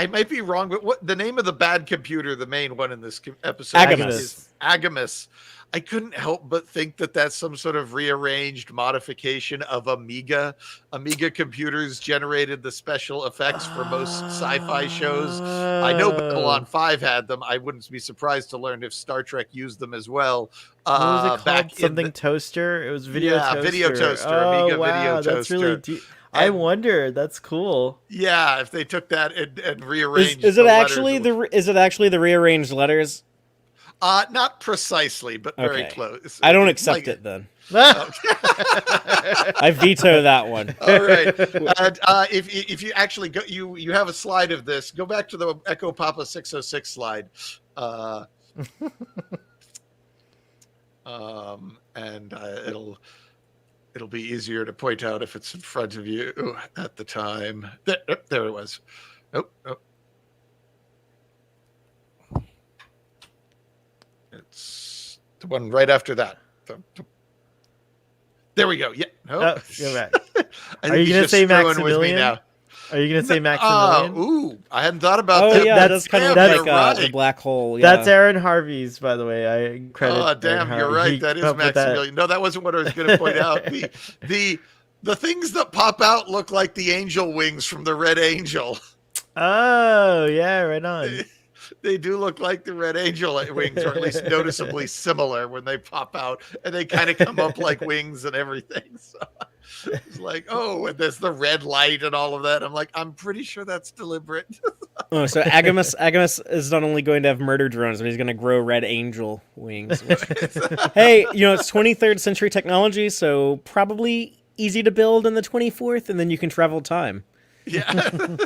might be wrong. But what the name of the bad computer, the main one in this episode, Agamus. is Agamus. I couldn't help but think that that's some sort of rearranged modification of Amiga. Amiga computers generated the special effects for most sci-fi shows. I know Babylon 5 had them. I wouldn't be surprised to learn if Star Trek used them as well. What was it called? Back in Something toaster? It was video Yeah, toaster. video toaster, Oh, Amiga wow, video that's really toaster. deep. I And- wonder. That's cool. Yeah, if they took that and rearranged, Is the it actually letters, is it actually the rearranged letters? not precisely, but very Okay. close. I don't It's accept like- it then. Okay. I veto that one. All right. And, if you actually go, you have a slide of this. Go back to the Echo Papa 606 slide. And it'll be easier to point out if it's in front of you at the time. There it was. Oh. It's the one right after that. There we go. Yeah. No. Oh, go back. I Are think you he's gonna just say screwing with me Maximilian? now. Are you gonna say Maximilian? Ooh, I hadn't thought about Oh that. yeah, that's kind of that's like right. the black hole. Yeah. That's Aaron Harvey's, by the way. I credit. Oh, damn, Aaron you're Harvey. right. That He is come up with that. Maximilian. No, that wasn't what I was going to point out. The things that pop out look like the angel wings from the Red Angel. Oh, yeah, right on. They do look like the Red Angel wings, or at least noticeably similar when they pop out, and they kind of come up like wings and everything. So it's like, oh, and there's the red light and all of that. I'm like, I'm pretty sure that's deliberate. Oh, so Agamus is not only going to have murder drones, but he's going to grow Red Angel wings. Hey, it's 23rd century technology, so probably easy to build in the 24th, and then you can travel time. Yeah.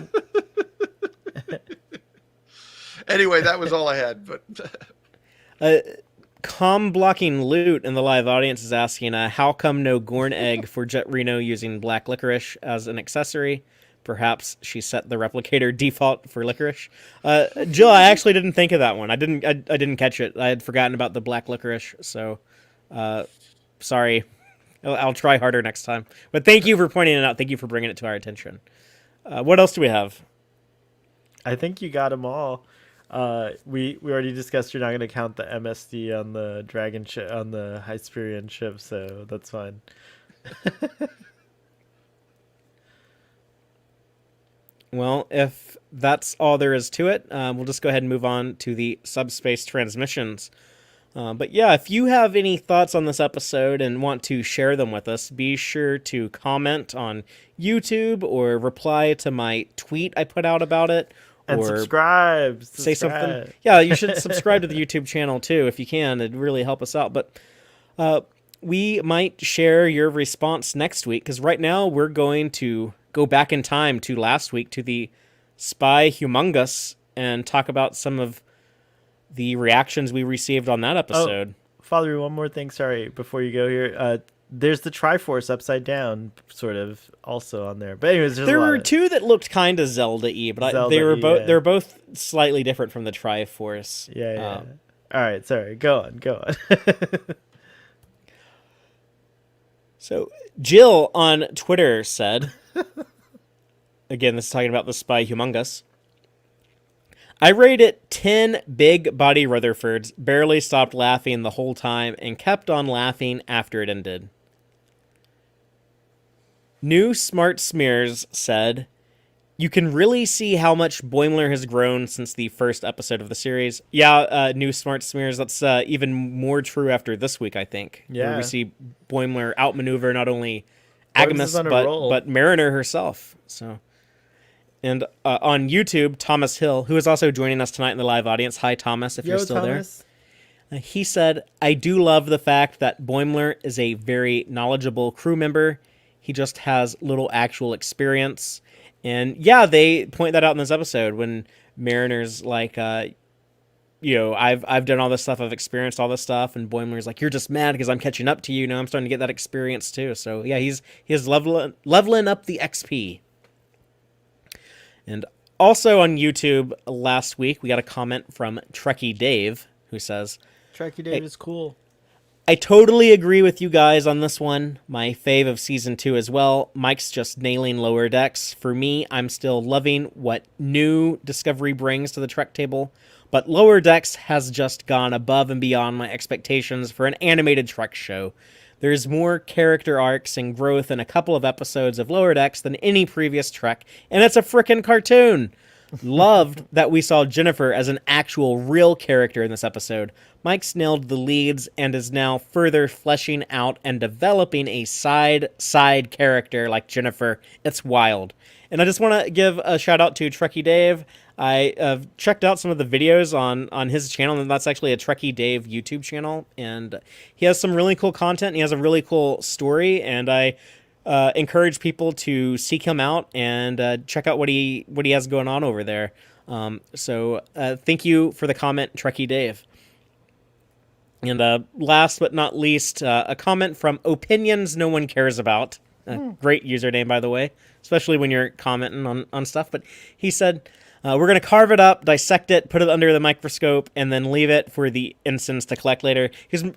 Anyway, that was all I had. But Com blocking loot in the live audience is asking, how come no Gorn egg for Jet Reno using black licorice as an accessory? Perhaps she set the replicator default for licorice. Jill, I actually didn't think of that one. I didn't catch it. I had forgotten about the black licorice, so sorry. I'll try harder next time. But thank you for pointing it out. Thank you for bringing it to our attention. What else do we have? I think you got them all. We already discussed you're not going to count the MSD on the Dragon ship, on the Hysperion ship, so that's fine. Well, if that's all there is to it, we'll just go ahead and move on to the subspace transmissions. But yeah, if you have any thoughts on this episode and want to share them with us, be sure to comment on YouTube or reply to my tweet I put out about it. And or subscribe. say something. Yeah, you should subscribe to the YouTube channel too if you can. It'd really help us out. But we might share your response next week, because right now we're going to go back in time to last week, to the Spy Humongous, and talk about some of the reactions we received on that episode. Father, one more thing. Sorry, before you go here. There's the Triforce upside down, sort of, also on there. But anyways, There were two that looked kind of Zelda-y, but they were both they're both slightly different from the Triforce. Yeah. All right, sorry. Go on. So Jill on Twitter said, again, this is talking about the Spy Humongous, I rate it 10 big body Rutherfords, barely stopped laughing the whole time, and kept on laughing after it ended. New Smart Smears said, you can really see how much Boimler has grown since the first episode of the series. Yeah, new smart smears. That's even more true after this week, I think. Where Yeah. we see Boimler outmaneuver not only Boims is Agamus, on a roll. but Mariner herself. So, and on YouTube, Thomas Hill, who is also joining us tonight in the live audience. Hi, Thomas, if you're still Thomas. there. He said, I do love the fact that Boimler is a very knowledgeable crew member. He just has little actual experience. And yeah, they point that out in this episode when Mariner's like, I've done all this stuff, I've experienced all this stuff, and Boimler's like, you're just mad because I'm catching up to you. Now I'm starting to get that experience too. So yeah, he's leveling up the XP. And also on YouTube last week, we got a comment from Trekkie Dave who says, Trekkie Dave is cool. I totally agree with you guys on this one. My fave of season 2 as well. Mike's just nailing Lower Decks. For me, I'm still loving what new Discovery brings to the Trek table, but Lower Decks has just gone above and beyond my expectations for an animated Trek show. There's more character arcs and growth in a couple of episodes of Lower Decks than any previous Trek, and it's a frickin' cartoon. Loved that we saw Jennifer as an actual real character in this episode. Mike's nailed the leads and is now further fleshing out and developing a side character like Jennifer. It's wild. And I just want to give a shout out to Trekkie Dave. I checked out some of the videos on his channel, and that's actually a Trekkie Dave YouTube channel. And he has some really cool content. And he has a really cool story, and I encourage people to seek him out and check out what he has going on over there. So thank you for the comment, Trekkie Dave. And last but not least, a comment from Opinions No One Cares About. Great username, by the way, especially when you're commenting on stuff. But he said, we're going to carve it up, dissect it, put it under the microscope, and then leave it for the ensigns to collect later.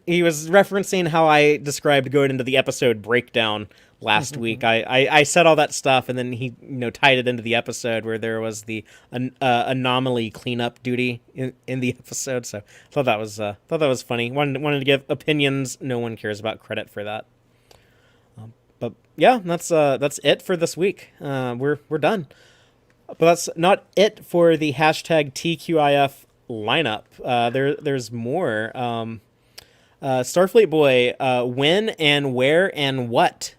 He was referencing how I described going into the episode breakdown last week. I said all that stuff, and then he tied it into the episode where there was the anomaly cleanup duty in the episode. So I thought that was funny. Wanted to give Opinions No One Cares About credit for that. But yeah, that's it for this week. We're done. But that's not it for the hashtag TQIF lineup. There's more. Starfleet Boy, when and where and what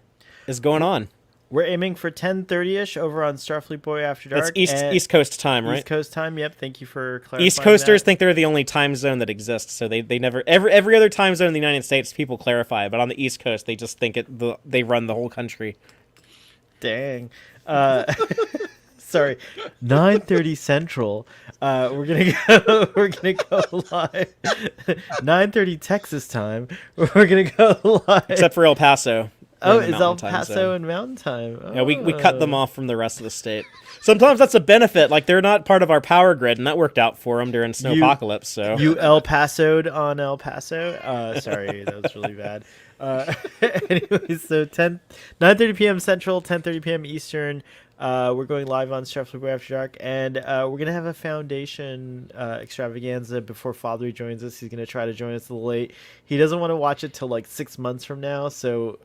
is going on? We're aiming for 10:30ish over on Starfleet Boy After Dark. That's East Coast time, right? East Coast time. Yep. Thank you for clarifying. East Coasters think they're the only time zone that exists, so they never every other time zone in the United States people clarify, but on the East Coast they just think they run the whole country. Dang. Sorry, 9:30 Central. We're gonna go live. 9:30 Texas time. We're gonna go live. Except for El Paso. Oh, is El Paso and Mountain Time? Oh. Yeah, we cut them off from the rest of the state. Sometimes that's a benefit. Like, they're not part of our power grid, and that worked out for them during Snowpocalypse. So you El Paso'd on El Paso. Sorry, that was really bad. Anyways, so 9:30 p.m. Central, 10:30 p.m. Eastern. We're going live on Starfleet Boy After Dark, and we're going to have a Foundation extravaganza before Father joins us. He's going to try to join us a little late. He doesn't want to watch it till like 6 months from now, so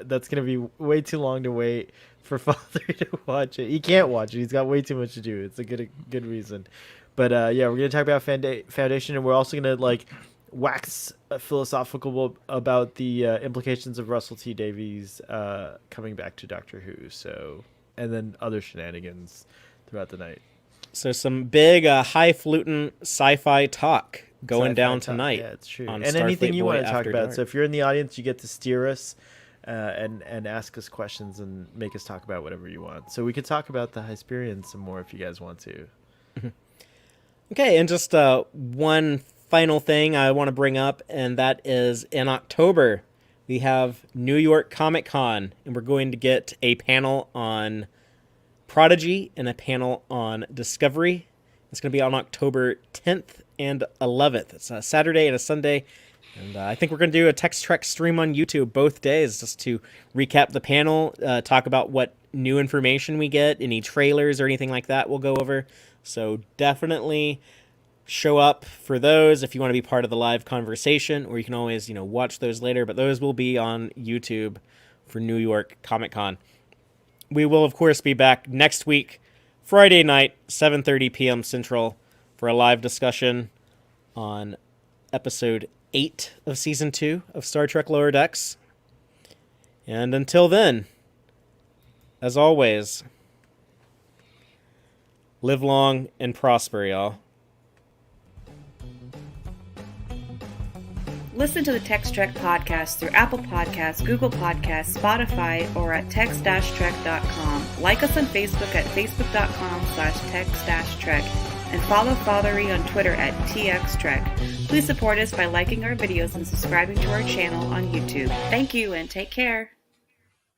that's going to be way too long to wait for Father to watch it. He can't watch it. He's got way too much to do. It's a good reason. But yeah, we're going to talk about Foundation, and we're also going to like wax philosophical about the implications of Russell T Davies coming back to Doctor Who. So... and then other shenanigans throughout the night. So some big highfalutin sci-fi talk going down tonight. Yeah, it's true. And anything you want to talk about. Dark. So if you're in the audience, you get to steer us and ask us questions and make us talk about whatever you want. So we could talk about the Hysperion some more if you guys want to. Okay, and just one final thing I want to bring up, and that is in October, we have New York Comic Con, and we're going to get a panel on Prodigy and a panel on Discovery. It's going to be on October 10th and 11th. It's a Saturday and a Sunday, and I think we're going to do a Tex-Trek stream on YouTube both days just to recap the panel, talk about what new information we get, any trailers or anything like that we'll go over. So definitely show up for those if you want to be part of the live conversation, or you can always watch those later, but those will be on YouTube for New York Comic Con. We will of course be back next week Friday night, 7:30 p.m. Central, for a live discussion on episode 8 of season 2 of Star Trek Lower Decks. And until then, as always, live long and prosper, y'all. Listen to the Tex-Trek podcast through Apple Podcasts, Google Podcasts, Spotify, or at tex-trek.com. Like us on Facebook at facebook.com/tex-trek. And follow Fathery on Twitter at TXTrek. Please support us by liking our videos and subscribing to our channel on YouTube. Thank you and take care.